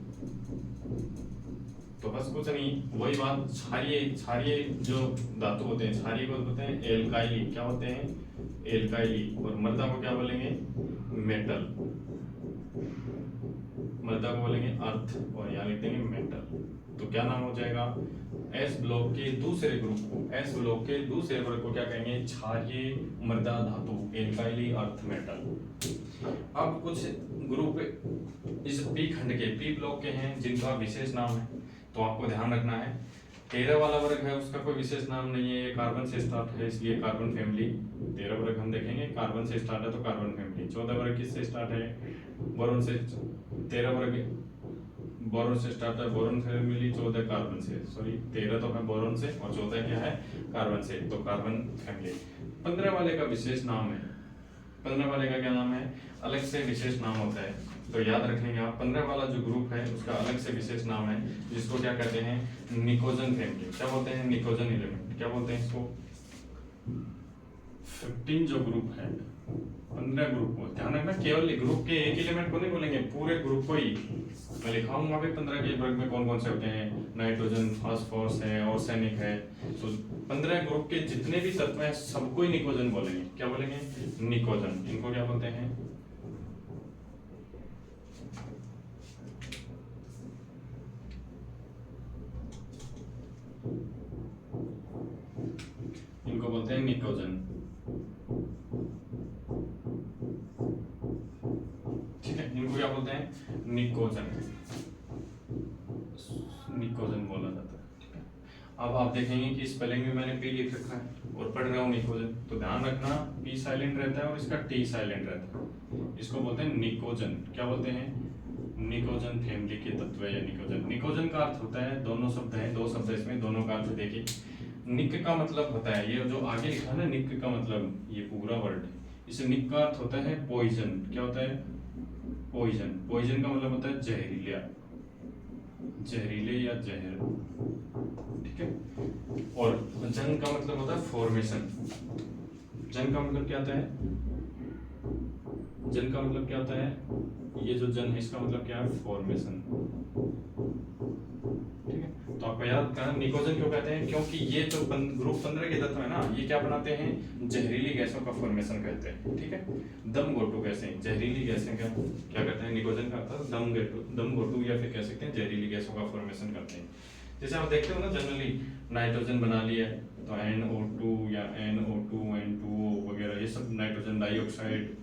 [SPEAKER 1] तो बस कुछ नहीं, वही बात, क्षारीय जो धातु होते हैं, क्षारीय को बोलते हैं एल्काइली। क्या होते हैं, एल्काइली। और मृदा को क्या बोलेंगे, मेटल। मृदा को बोलेंगे अर्थ, और यहाँ लिख देंगे मेटल। तो क्या नाम हो जाएगा, एस ब्लॉक के दूसरे ग्रुप को, एस ब्लॉक के दूसरे वर्ग को क्या कहेंगे, क्षारीय मृदा धातु, एल्काइली अर्थ मेटल। अब कुछ ग्रुप इस पी खंड के, पी ब्लॉक के हैं जिनका विशेष नाम है, तो आपको ध्यान रखना है। 13 वाला वर्ग है, उसका कोई विशेष नाम नहीं है, ये कार्बन से स्टार्ट है, इसलिए कार्बन फैमिली। 13 वर्ग हम देखेंगे, कार्बन से स्टार्ट है तो कार्बन फैमिली। 14 वर्ग किससे स्टार्ट है, बोरोन से। 13 वर्ग बोरोन से स्टार्ट है, बोरोन फैमिली। 14 कार्बन से, सॉरी 13 तो है बोरोन से और 14 क्या है, कार्बन से, तो कार्बन फैमिली। 15 वाले का विशेष नाम है, 15 वाले का क्या नाम है, अलग से विशेष नाम होता है, तो याद रखेंगे आप। 15 वाला जो ग्रुप है उसका अलग से विशेष नाम है, जिसको क्या कहते हैं, निकोजन फैमिली। क्या बोलते हैं, निकोजन एलिमेंट। क्या बोलते हैं इसको। 15 जो ग्रुप है, 15 ग्रुप को ध्यान रखना, केवल ग्रुप के एक एलिमेंट को नहीं बोलेंगे, पूरे ग्रुप को ही मैं लिखाऊंगा भी। 15 के वर्ग में कौन कौन से होते हैं, नाइट्रोजन, फास्फोरस है, ऑर्सेनिक है। तो 15 ग्रुप के जितने भी तत्व हैं सबको ही निकोजन बोलेंगे। क्या बोलेंगे, निकोजन। इनको क्या बोलते हैं, इनको बोलते हैं निकोजन, ठीक है। इनको क्या बोलते हैं, निकोजन, निकोजन बोला जाता है, ठीक है। अब आप देखेंगे कि स्पेलिंग में मैंने पी लिख रखा है और पढ़ रहा हूँ निकोजन, तो ध्यान रखना पी साइलेंट रहता है और इसका टी साइलेंट रहता है। इसको बोलते हैं निकोजन। क्या बोलते हैं, निकोजन फैमिली के तत्व है निकोजन। निकोजन का अर्थ होता है, दोनों शब्द हैं, 2 शब्द इसमें, दोनों का अर्थ देखिए। निक का मतलब होता है, ये जो आगे लिखा है ना, निक का मतलब, ये पूरा वर्ड है, इस निक का अर्थ होता है पॉइजन। क्या होता है? पॉइजन। पॉइजन का मतलब होता है जहरीला, जहरीले या जहर, ठीक है। और जन का मतलब होता है फॉर्मेशन। जन का मतलब क्या होता है? जन का मतलब क्या होता है? ये जो जन है इसका मतलब क्या है? फॉर्मेशन, ठीक है। तो आपको याद करना निकोजन क्यों कहते हैं, क्योंकि ये जो ग्रुप 15 के तत्व है ना, ये क्या बनाते हैं? जहरीली गैसों का फॉर्मेशन करते हैं, ठीक है। दम घोटू गैसें, जहरीली गैसें क्या क्या करते हैं? निकोजन का अर्थ दम घोटू या फिर कह सकते हैं जहरीली गैसों का फॉर्मेशन करते हैं। जैसे आप देखते हो ना, जनरली नाइट्रोजन बना लिया तो NO2 या NO2 N2O वगैरह, ये सब नाइट्रोजन डाइऑक्साइड,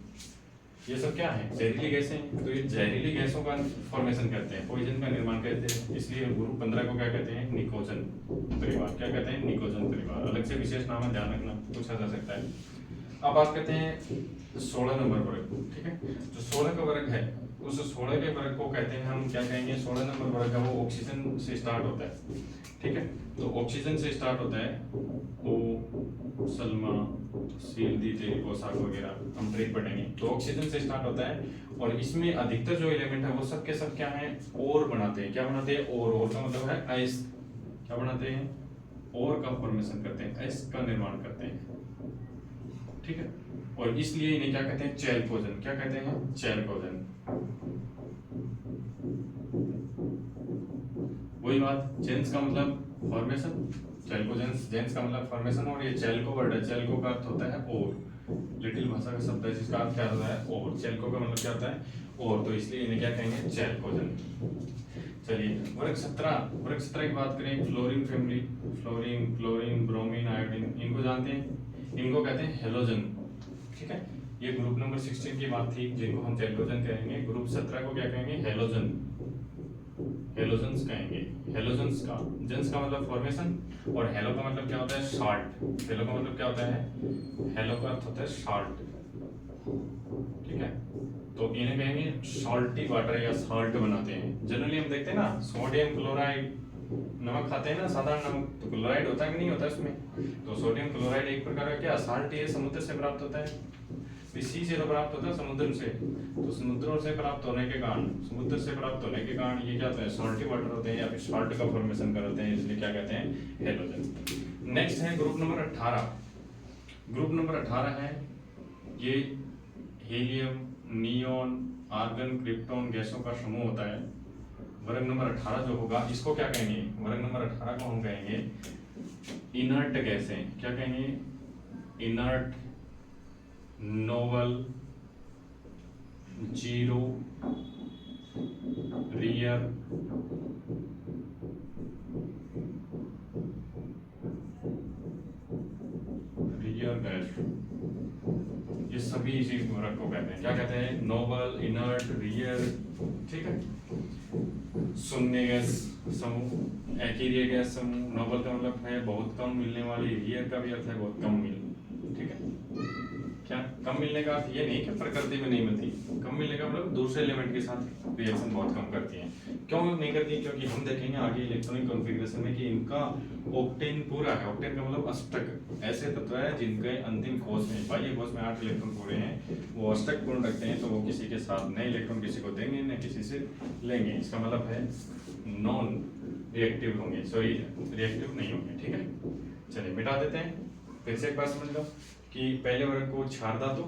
[SPEAKER 1] ये सब क्या है? जहरीली गैसें हैं। तो ये जहरीली गैसों का फॉर्मेशन करते हैं, पॉइजन का निर्माण करते हैं। इसलिए ग्रुप 15 को क्या कहते हैं? निकोजन परिवार। क्या कहते हैं? निकोजन परिवार। अलग से विशेष नाम है, ध्यान रखना, पूछा जा सकता है। अब बात करते हैं 16 नंबर वर्ग, ठीक है। जो 16 का वर्ग है, उस 16 के वर्ग को कहते हैं हम क्या कहेंगे? 16 नंबर वर्ग है वो ऑक्सीजन से स्टार्ट होता है, ठीक है। तो ऑक्सीजन से स्टार्ट होता है, ओ सलमा सील्दी तेरी पोशाक वगैरह हम ट्रिक पढ़ेंगे। तो ऑक्सीजन से स्टार्ट होता है और इसमें अधिकतर जो एलिमेंट है वो सब के सब क्या है? और बनाते हैं। क्या बनाते हैं? और का मतलब है आइस। क्या बनाते हैं? और का फॉर्मेशन करते हैं, आइस का निर्माण करते हैं, ठीक है। और इसलिए इन्हें क्या कहते हैं? चैल्कोजन। क्या कहते हैं? चैल्कोजन। वही बात, जेंस का मतलब फॉर्मेशन, चैल्कोजेंस, जेंस का मतलब फॉर्मेशन, और ये चैल्को वर्ड है, चैल्को का अर्थ होता है और, लिटिल भाषा का शब्द है जिसका अर्थ क्या होता है? और। चैल्को का मतलब क्या होता है? और। तो इसलिए इन्हें क्या कहेंगे? चैल्कोजन। चलिए वर्ग 17 की बात करें, fluorine family, fluorine, chlorine, bromine, iodine, इनको जानते हैं? इनको कहते हैं हेलोजन, ठीक है। ये ग्रुप नंबर 16 की बात थी जिनको हम चैल्कोजन कहेंगे। ग्रुप 17 को क्या कहेंगे? हेलोजन, हेलोजन्स कहेंगे। हेलोजन्स का, जेंस का मतलब फॉर्मेशन, और हेलो का मतलब क्या होता है? साल्ट। हेलो का मतलब क्या होता है? हेलो का अर्थ होता है साल्ट, ठीक है। तो इन्हें कहेंगे सॉल्टी वाटर या साल्ट बनाते हैं। जनरली हम देखते हैं ना, सोडियम क्लोराइड, नमक खाते हैं ना, साधारण नमक, तो क्लोराइड होता है कि नहीं होता इसमें? तो सोडियम क्लोराइड एक प्रकार का क्या साल्ट है, समुद्र से प्राप्त होता है। सी से तो प्राप्त होता है, समुद्र से। तो समुद्रों से प्राप्त होने के कारण, समुद्र से प्राप्त होने के कारण ये क्या होता है? सॉल्टी वाटर होते हैं या फिर सॉल्ट का फॉर्मेशन करते हैं, इसलिए क्या कहते हैं? हेलोजन। नेक्स्ट है ग्रुप नंबर 18। ग्रुप नंबर 18 है, ये हीलियम, नियोन, आर्गन, क्रिप्टॉन गैसों का समूह होता है। वर्ग नंबर 18 जो होगा इसको क्या कहेंगे? वर्ग नंबर 18 को हम कहेंगे इनर्ट गैसें। क्या कहेंगे? Inert, novel, zero, rear, rear gas, ये सभी इसी वर्ग को कहते हैं। क्या कहते हैं? नोबल, इनर्ट, रियर, ठीक है। शून्य गैस समूह, एक्रिय गैस समूह। नोबल का मतलब है बहुत कम मिलने वाली, रियर का भी अर्थ है बहुत कम मिल, ठीक है। क्या कम मिलने का अर्थ ये नहीं कि प्रकृति में नहीं मिलती, कम मिलने का मतलब दूसरे एलिमेंट के साथ रिएक्शन बहुत कम करती हैं। क्यों नहीं करती? क्योंकि हम देखेंगे आगे इलेक्ट्रॉनिक कॉन्फ़िगरेशन में कि इनका ऑक्टेन पूरा है। ऑक्टेन का मतलब अष्टक, ऐसे तत्व है जिनके अंतिम कोष में, बाह्य कोष में 8 इलेक्ट्रॉन पूरे हैं, वो अष्टक पूर्ण रखते हैं, तो वो किसी के साथ नए इलेक्ट्रॉन किसी को देंगे न किसी से लेंगे। इसका मतलब है नॉन रिएक्टिव होंगे, सॉरी रिएक्टिव नहीं होंगे, ठीक है। चलिए मिटा देते हैं, फिर से एक बार समझ लो कि पहले वर्ग को क्षार धातु,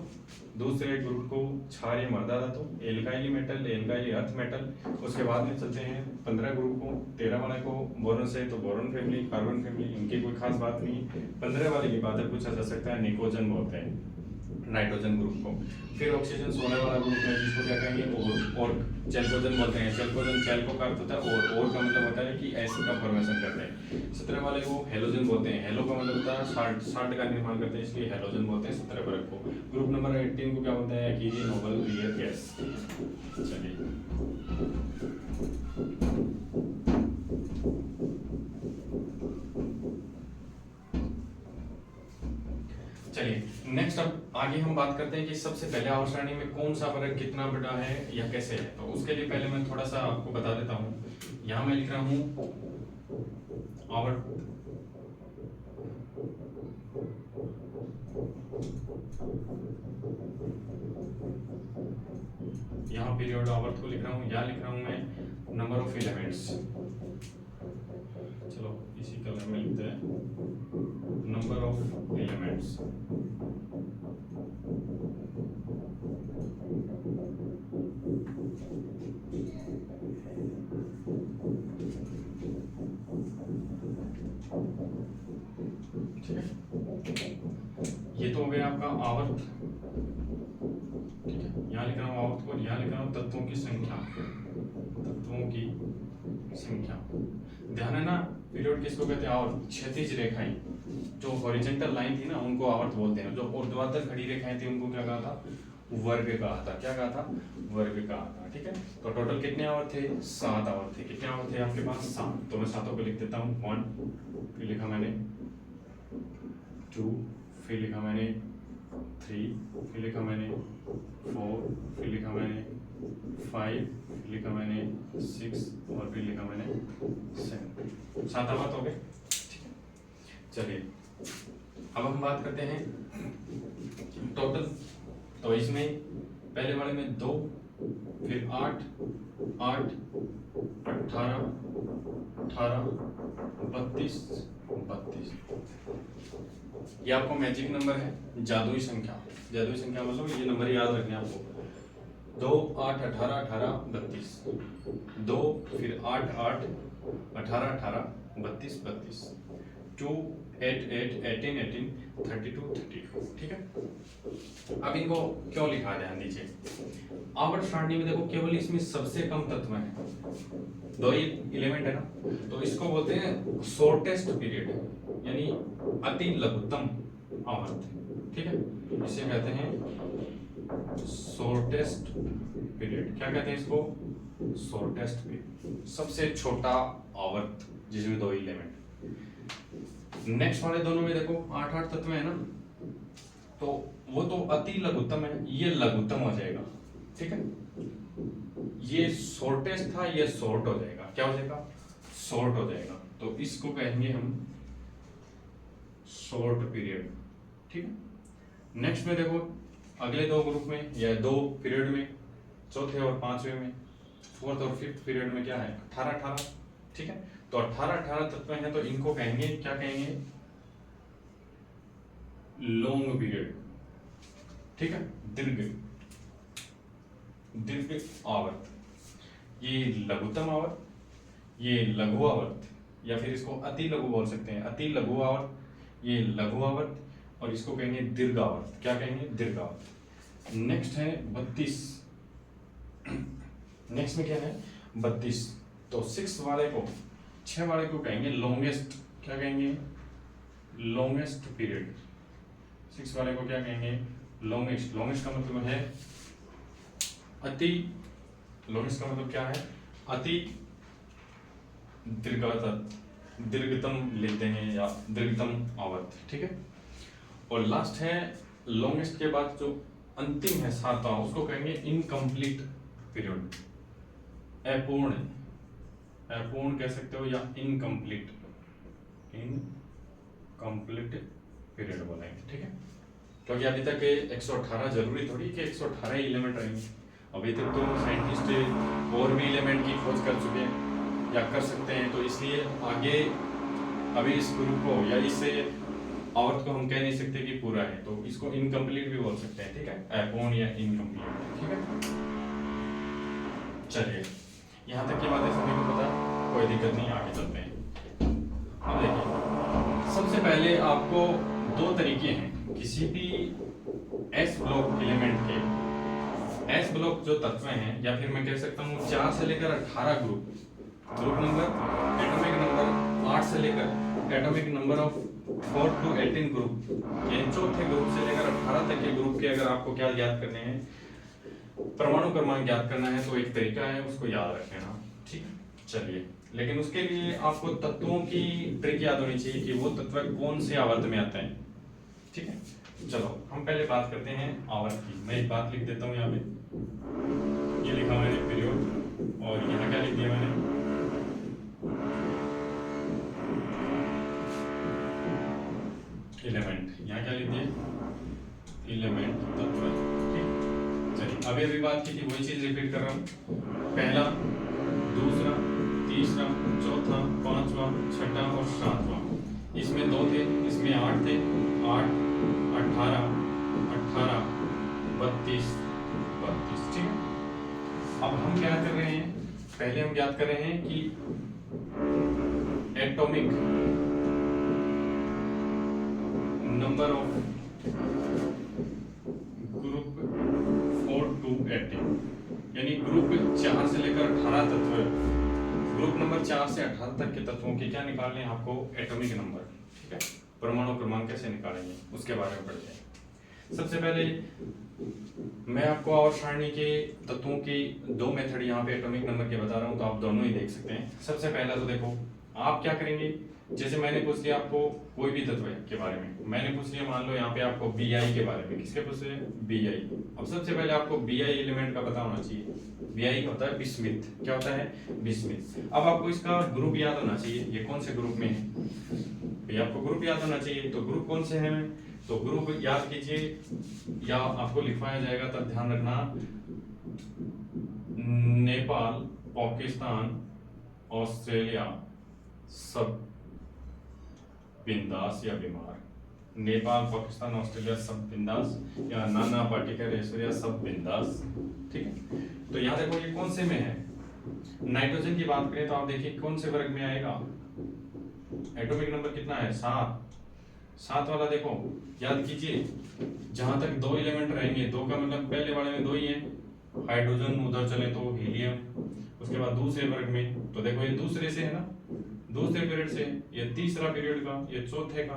[SPEAKER 1] दूसरे ग्रुप को क्षारीय मृदा धातु, एल्काइली मेटल, एल्काइली अर्थ मेटल। उसके बाद में चलते हैं 15 ग्रुप को, 13 वाले को बोरॉन से तो बोरॉन फैमिली, कार्बन फैमिली, इनकी कोई खास बात नहीं। 15 वाले की बात है, पूछा जा सकता है, निकोजन बोलते हैं नाइट्रोजन ग्रुप को। फिर ऑक्सीजन 16 वाला ग्रुप है जिसको क्या कहेंगे? और चैल्कोजन बोलते हैं। चैल्कोजन, चैल्को का अर्थ होता है और का मतलब होता है कि एसिड का फॉर्मेशन करते हैं। 17 वाले को हेलोजन बोलते हैं। हेलो का मतलब होता है साल्ट, साल्ट का निर्माण करते हैं, इसलिए हेलोजन बोलते हैं 17 वर्ग को। ग्रुप नंबर 18 को क्या बोलते हैं? एक्रिय, नोबल, रियर गैस। चलिए चलिए नेक्स्ट, अब आगे हम बात करते हैं कि सबसे पहले आवर्त सारणी में कौन सा वर्ग कितना बड़ा है या कैसे है। तो उसके लिए पहले मैं थोड़ा सा आपको बता देता हूँ। यहाँ मैं लिख रहा हूँ आवर्त यहाँ पीरियड आवर्त को लिख रहा हूँ, यहाँ लिख रहा हूँ मैं नंबर ऑफ एलिमेंट्स। चलो इसी कलर में लिखते हैं, नंबर ऑफ एलिमेंट्स। ठीक है, ये तो हो गया आपका आवर्त। ठीक है, यहाँ लिख रहा हूँ आवर्त को, यहाँ लिख रहा हूँ तत्वों की संख्या, तत्वों की संख्या। ध्यान है ना, पीरियड किसको कहते हैं? आवर्त। क्षैतिज रेखाएं, जो हॉरिजॉन्टल लाइन थी ना, उनको आवर्त बोलते हैं। जो ऊर्ध्वाधर खड़ी रेखाएं थी उनको क्या कहा था? वर्ग कहा था। क्या कहा था? वर्ग कहा था। ठीक है, तो टोटल कितने आवर्त थे? 7 आवर्त थे। कितने आवर्त थे आपके पास? 7। तो मैं सातों को लिख देता हूँ। 1, फिर लिखा मैंने 2, फिर लिखा मैंने 3, फिर लिखा मैंने 4, फिर लिखा मैंने 5, फिर लिखा मैंने 6 और फिर लिखा मैंने 7। 7 आवर्त हो गए। ठीक है, चलिए अब हम बात करते हैं टोटल। तो इसमें पहले वाले में 2, फिर 8, 8, 18, 18, 32, 32। ये आपको मैजिक नंबर है, जादुई संख्या। जादुई संख्या मतलब ये नंबर याद रखने आपको। 2, 8, 18, 18, 32। 2, फिर 8, 8, 18, 18, 32, 32। 2, 8, 8, 18, 18, 32, 32। ठीक है, अब इनको क्यों लिखा है ध्यान दीजिए। आवर्त सारणी में देखो केवल इसमें सबसे कम तत्व है, 2 ही एलिमेंट है ना, तो इसको बोलते हैं शॉर्टेस्ट पीरियड, यानी अति लघुतम आवर्त। ठीक है, इसे कहते हैं शॉर्टेस्ट पीरियड। क्या कहते हैं इसको? शॉर्टेस्ट पीरियड, सबसे छोटा आवर्त जिसमें 2 एलिमेंट। नेक्स्ट वाले दोनों में देखो 8, 8 तत्व है ना, तो वो तो अति लघुत्तम है, ये लघुत्तम हो जाएगा। ठीक है, ये शॉर्टेस्ट था, ये शॉर्ट हो जाएगा। क्या हो जाएगा? शॉर्ट हो जाएगा। तो इसको कहेंगे हम शॉर्ट पीरियड। ठीक है, नेक्स्ट में देखो अगले 2 ग्रुप में या 2 पीरियड में, चौथे और 5वें में, 4th और 5th पीरियड में क्या है? 18, 18। ठीक है, तो 18, 18 तत्व हैं, तो इनको कहेंगे, क्या कहेंगे? Long period. ठीक है, दीर्घ आवर्त। ये लघुतम आवर्त, ये लघु आवर्त, या फिर इसको अति लघु बोल सकते हैं, अति लघु आवर्त, ये लघु आवर्त, और इसको कहेंगे दीर्घ आवर्त। क्या कहेंगे? दीर्घ आवर्त। नेक्स्ट है 32। नेक्स्ट में क्या है? 32। तो 6 वाले को, 6 वाले को कहेंगे लॉन्गेस्ट। क्या कहेंगे? Longest period. 6 वाले को क्या कहेंगे? लॉन्गेस्ट। लॉन्गेस्ट का मतलब है अति, लॉन्गेस्ट का मतलब क्या है? अति दीर्घतम लिख देंगे, या दीर्घतम आवर्त। ठीक है, और लास्ट है लॉन्गेस्ट के बाद जो अंतिम है 7वां, उसको कहेंगे इनकम्प्लीट पीरियड। अपूर्ण, अपूर्ण कह सकते हो, या इनकम्प्लीट, इनकम्प्लीट पीरियड बोलेंगे। ठीक है, क्योंकि अभी तक 118 जरूरी थोड़ी कि 118 ही एलिमेंट रहेंगे। अभी तक तो साइंटिस्ट और भी एलिमेंट की खोज कर चुके हैं या कर सकते हैं, तो इसलिए आगे अभी इस ग्रुप को या इस आवर्त को हम कह नहीं सकते कि पूरा है, तो इसको इनकम्प्लीट भी बोल सकते हैं। ठीक है, अपूर्ण या इनकम्प्लीट। ठीक है, चलिए यहाँ तक की बातें सभी को पता, कोई दिक्कत नहीं, आगे चलते हैं। अब देखिए, सबसे पहले आपको 2 तरीके हैं किसी भी एस ब्लॉक एलिमेंट के, एस ब्लॉक जो तत्व हैं, या फिर मैं कह सकता हूँ 4 से लेकर 18 ग्रुप नंबर, एटॉमिक नंबर 8 से लेकर atomic number of 4 to 18 group, यानी चौथे ग्रुप से लेकर 18 तक के ग्रुप के अगर आपको क्या याद करने हैं, परमाणु क्रमांक याद करना है, तो एक तरीका है, उसको याद रख लेना। ठीक है, चलिए, लेकिन उसके लिए आपको तत्वों की ट्रिक याद होनी चाहिए कि वो तत्व कौन से आवर्त में आते हैं। ठीक है, चलो हम पहले बात करते हैं आवर्त की। मैं एक बात लिख देता हूँ यहाँ पे, ये लिखा मैंने पीरियड, और यहाँ क्या लिख दिया मैंने? एलिमेंट। यहाँ क्या लिख दिया? एलिमेंट तत्व। ठीक, चलिए अभी बात की थी वही चीज रिपीट कर रहा हूँ। पहला, दूसरा, तीसरा, चौथा, पांचवा, छठा और सातवां। इसमें 2 थे, इसमें 8 थे। 8, 18, 18, 32, 32। ठीक है। अब हम क्या कर रहे हैं, पहले हम ज्ञात कर रहे हैं कि atomic number of group 4 to 18, यानी ग्रुप 4 से लेकर 18 तत्व, ग्रुप नंबर 4 से 18 तक के तत्वों के क्या निकालने हैं आपको, एटॉमिक नंबर। ठीक है, परमाणु क्रमांक कैसे निकालेंगे उसके बारे में पढ़ते हैं। सबसे पहले मैं आपको आवर्त सारणी के तत्वों की 2 मेथड यहाँ पे एटॉमिक नंबर के बता रहा हूँ, तो आप दोनों ही देख सकते हैं। सबसे पहला तो देखो, आप क्या करेंगे, जैसे मैंने पूछ लिया आपको कोई भी तत्व के बारे में, मैंने पूछ लिया मान लो यहाँ पे आपको Bi के बारे में, किसके पूछ रहे हैं, Bi। अब सबसे पहले आपको Bi एलिमेंट का पता होना चाहिए। Bi का होता है बिस्मिथ। क्या होता है, बिस्मिथ। अब आपको इसका ग्रुप याद होना चाहिए, ये कौन से ग्रुप में है, ये आपको ग्रुप याद होना चाहिए। तो ग्रुप कौन से हैं, तो ग्रुप याद कीजिए, या आपको लिखवाया जाएगा, तब ध्यान रखना, नेपाल, पाकिस्तान, ऑस्ट्रेलिया, सब बिंदास या बीमार। नेपाल, पाकिस्तान, ऑस्ट्रेलिया, सब बिंदास, या नाना पाटेकर, ऐश्वर्या, सब बिंदास। ठीक है, तो यहाँ देखो ये कौन से में है। नाइट्रोजन की बात करें तो आप देखिए कौन से वर्ग में आएगा, एटॉमिक नंबर कितना है, 7। 7 वाला देखो, याद कीजिए, जहां तक 2 एलिमेंट रहेंगे, 2 का मतलब पहले वाले में 2 ही है, हाइड्रोजन उधर चले तो हीलियम। उसके बाद दूसरे वर्ग में, तो देखो ये दूसरे से है ना, दूसरे पीरियड से, ये तीसरा पीरियड का, ये चौथे का,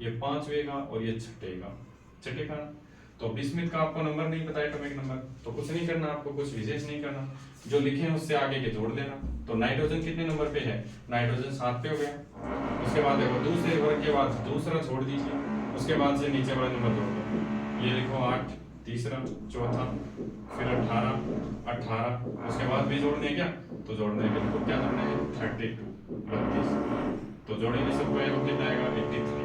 [SPEAKER 1] ये 5वें का और ये छठे का। तो बिस्मिथ का आपको नंबर नहीं पता, एटॉमिक नंबर, तो कुछ नहीं करना, आपको कुछ विशेष नहीं करना, जो लिखे हैं उससे आगे के जोड़ देना। तो नाइट्रोजन कितने नंबर पे है, नाइट्रोजन 7 पे हो गया। उसके बाद देखो दूसरे वर्ग के बाद दूसरा छोड़ दीजिए, उसके बाद से नीचे वाला नंबर जोड़ दो, ये लिखो 8, तीसरा, चौथा, फिर 18, 18, उसके बाद भी जोड़ने क्या, तो जोड़ने के लिए क्या करना है, 32, 32, तो जोड़ेंगे सबको, ये कितना आएगा, 83।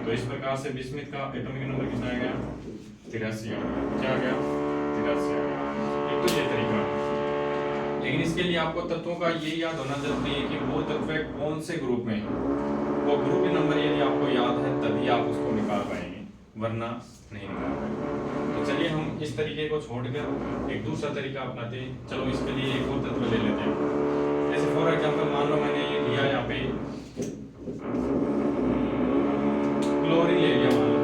[SPEAKER 1] तो इस प्रकार से बिस्मिथ का एटॉमिक नंबर कितना आ गया, 83 आ गया। क्या आ गया, 83 आ गया। एक तो ये तरीका, लेकिन इसके लिए आपको तत्वों का ये याद होना जरूरी है कि वो तत्व कौन से ग्रुप में है। वो ग्रुप नंबर यदि आपको याद है तभी आप उसको निकाल पाएंगे, वरना नहीं निकाल पाएंगे। तो चलिए हम इस तरीके को छोड़कर एक दूसरा तरीका अपनाते हैं। चलो इसके लिए एक और तत्व ले लेते हैं। जैसे फॉर एग्जांपल मान लो मैंने ये लिया यहाँ पे क्लोरीन ले लिया, मान लो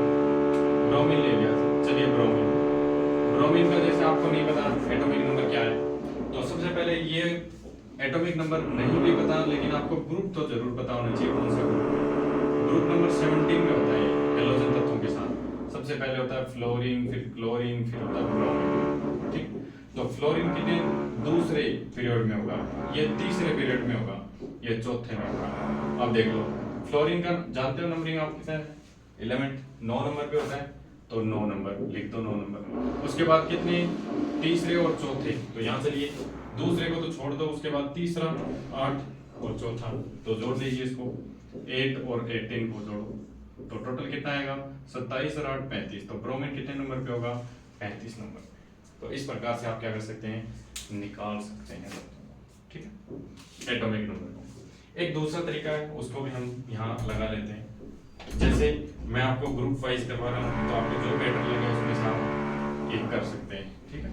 [SPEAKER 1] ब्रोमीन ले लिया। चलिए ब्रोमीन का जैसे आपको नहीं पता एटॉमिक नंबर क्या है, तो सबसे पहले ये एटॉमिक नंबर नहीं भी पता, लेकिन आपको ग्रुप तो जरूर पता होना चाहिए, कौन सा ग्रुप नंबर 17 में होता है हेलोजन तत्वों के साथ। सबसे पहले होता है फ्लोरीन, फिर क्लोरीन, फिर होता है ब्रोमीन। ठीक, तो फ्लोरीन कितने दूसरे पीरियड में होगा, ये तीसरे पीरियड में होगा, ये चौथे में होगा। अब देख लो फ्लोरीन का जानते हो नंबरिंग आप कितना है, एलिमेंट 9 नंबर पे होता है, तो 9 नंबर लिख दो, 9 नंबर। उसके बाद कितने, तीसरे और चौथे, तो यहाँ चलिए दूसरे को तो छोड़ दो, उसके बाद तीसरा, 8 और चौथा, तो जोड़ दीजिए इसको, 8 और 18 को जोड़ो, तो टोटल कितना आएगा, 27 और 8 35। तो ब्रोमीन कितने नंबर पे होगा, 35 नंबर। तो इस प्रकार से आप क्या कर सकते हैं, निकाल सकते हैं, ठीक है, एटॉमिक नंबर को। एक दूसरा तरीका है, उसको भी हम यहाँ लगा लेते हैं। जैसे मैं आपको ग्रुप वाइज करवा रहा हूँ, तो आपको जो बेटर लगे उसमें से आप एक कर सकते हैं, ठीक है।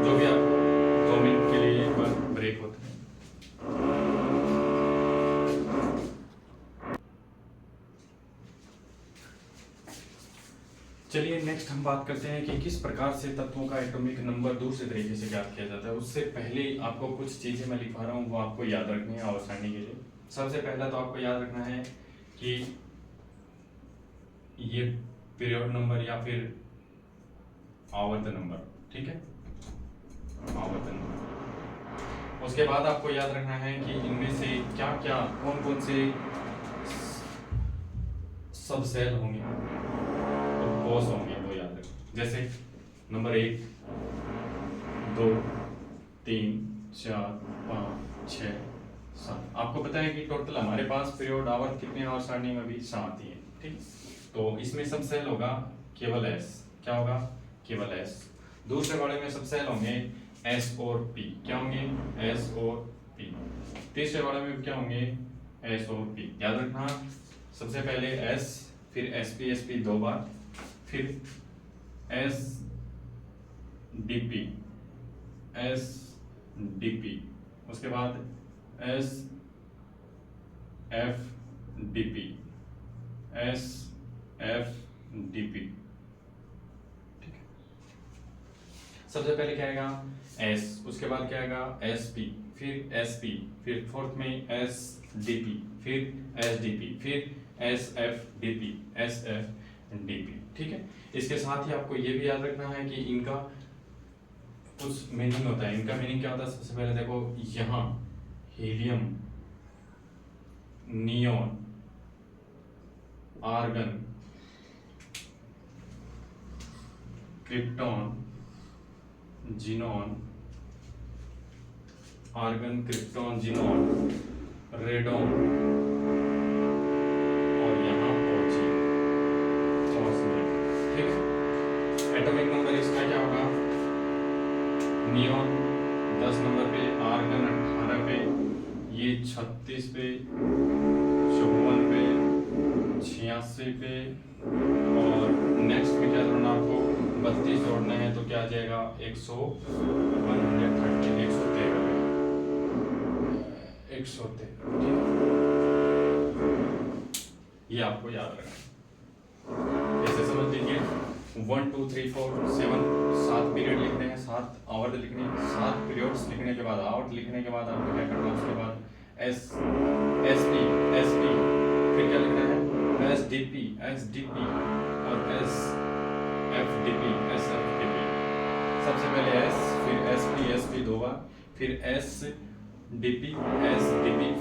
[SPEAKER 1] जो भी आप 2 मिनट के लिए एक बार ब्रेक होता है। चलिए नेक्स्ट हम बात करते हैं कि किस प्रकार से तत्वों का एटॉमिक नंबर दूसरे तरीके से ज्ञात किया जाता है। उससे पहले आपको कुछ चीजें मैं लिखवा रहा हूँ, वो आपको याद रखनी है आवर्त सारणी के लिए। सबसे पहला तो आपको याद रखना है कि ये पीरियड नंबर या फिर आवर्त नंबर, ठीक है, आवर्त नंबर। उसके बाद आपको याद रखना है कि इनमें से क्या क्या, कौन कौन से सब सेल होंगे, कोष होंगे, वो याद रखें। जैसे नंबर 1, 2, 3, 4, 5, 6, 7। आपको पता है कि टोटल हमारे पास पीरियड आवर कितने आवर सरनी में भी 7 ही है, ठीक। तो इसमें सब सेल होगा केवल एस, क्या होगा, केवल एस। दूसरे वाले में सब सेल होंगे एस और पी, क्या होंगे, एस और पी। तीसरे वाले में क्या होंगे, एस और पी। याद रखना, सबसे पहले एस, फिर एस पी 2 बार, फिर एस डी पी, उसके बाद S F D P, S F D P, ठीक है। सबसे पहले क्या आएगा एस, उसके बाद क्या आएगा एस पी, फिर एस पी, फिर फोर्थ में एस डी पी, फिर एस डी पी, फिर S F D P, S F D P, ठीक है। इसके साथ ही आपको ये भी याद रखना है कि इनका कुछ मीनिंग होता है। इनका मीनिंग क्या होता है, सबसे पहले देखो यहाँ helium, neon, argon, krypton, xenon, argon, krypton, xenon, radon और यहाँ ऑक्सीजन, ठीक है। एटॉमिक नंबर इसका क्या होगा, नियोन 10 नंबर पे, आर्गन 18 पे, ये 36 पे, 54 पे, 86 पे, और नेक्स्ट में क्या जोड़ना आपको 32 जोड़ना है, तो क्या आ जाएगा 113, ये आपको याद रखना। ऐसे समझ लीजिए 1 2 3 4 7 7 पीरियड लिखने हैं, 7 आवर्स लिखने हैं। 7 पीरियड्स लिखने के बाद, आवर्स लिखने के बाद आपको क्या करना है, उसके बाद एस पी, फिर क्या लिखना है एस डी पी और एस एफ डी पी। सबसे पहले एस, फिर एस पी 2 बार, फिर एस डी पी,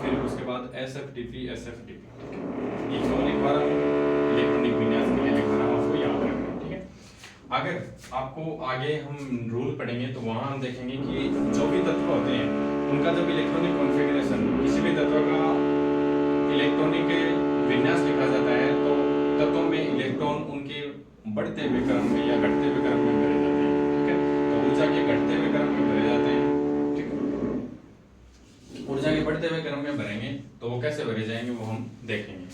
[SPEAKER 1] फिर उसके बाद एस एफ डी पी। ये क्यों लिखवा रहा हूँ, इलेक्ट्रॉनिक विन्यास के लिए लिखवा रहा हूँ, आपको याद रखना है, ठीक है। अगर आपको आगे हम रूल पढ़ेंगे तो वहाँ हम देखेंगे कि जो भी तत्व होते हैं उनका जब इलेक्ट्रॉनिक कॉन्फ़िगरेशन, किसी भी तत्व का इलेक्ट्रॉनिक विन्यास लिखा जाता है तो तत्वों में इलेक्ट्रॉन उनके बढ़ते हुए क्रम में या घटते हुए क्रम में भरे जाते हैं, ठीक है। तो ऊर्जा के घटते हुए क्रम में भरे जाते हैं, ठीक है। ऊर्जा के बढ़ते हुए क्रम में भरेंगे तो वो कैसे भरे जाएंगे वो हम देखेंगे।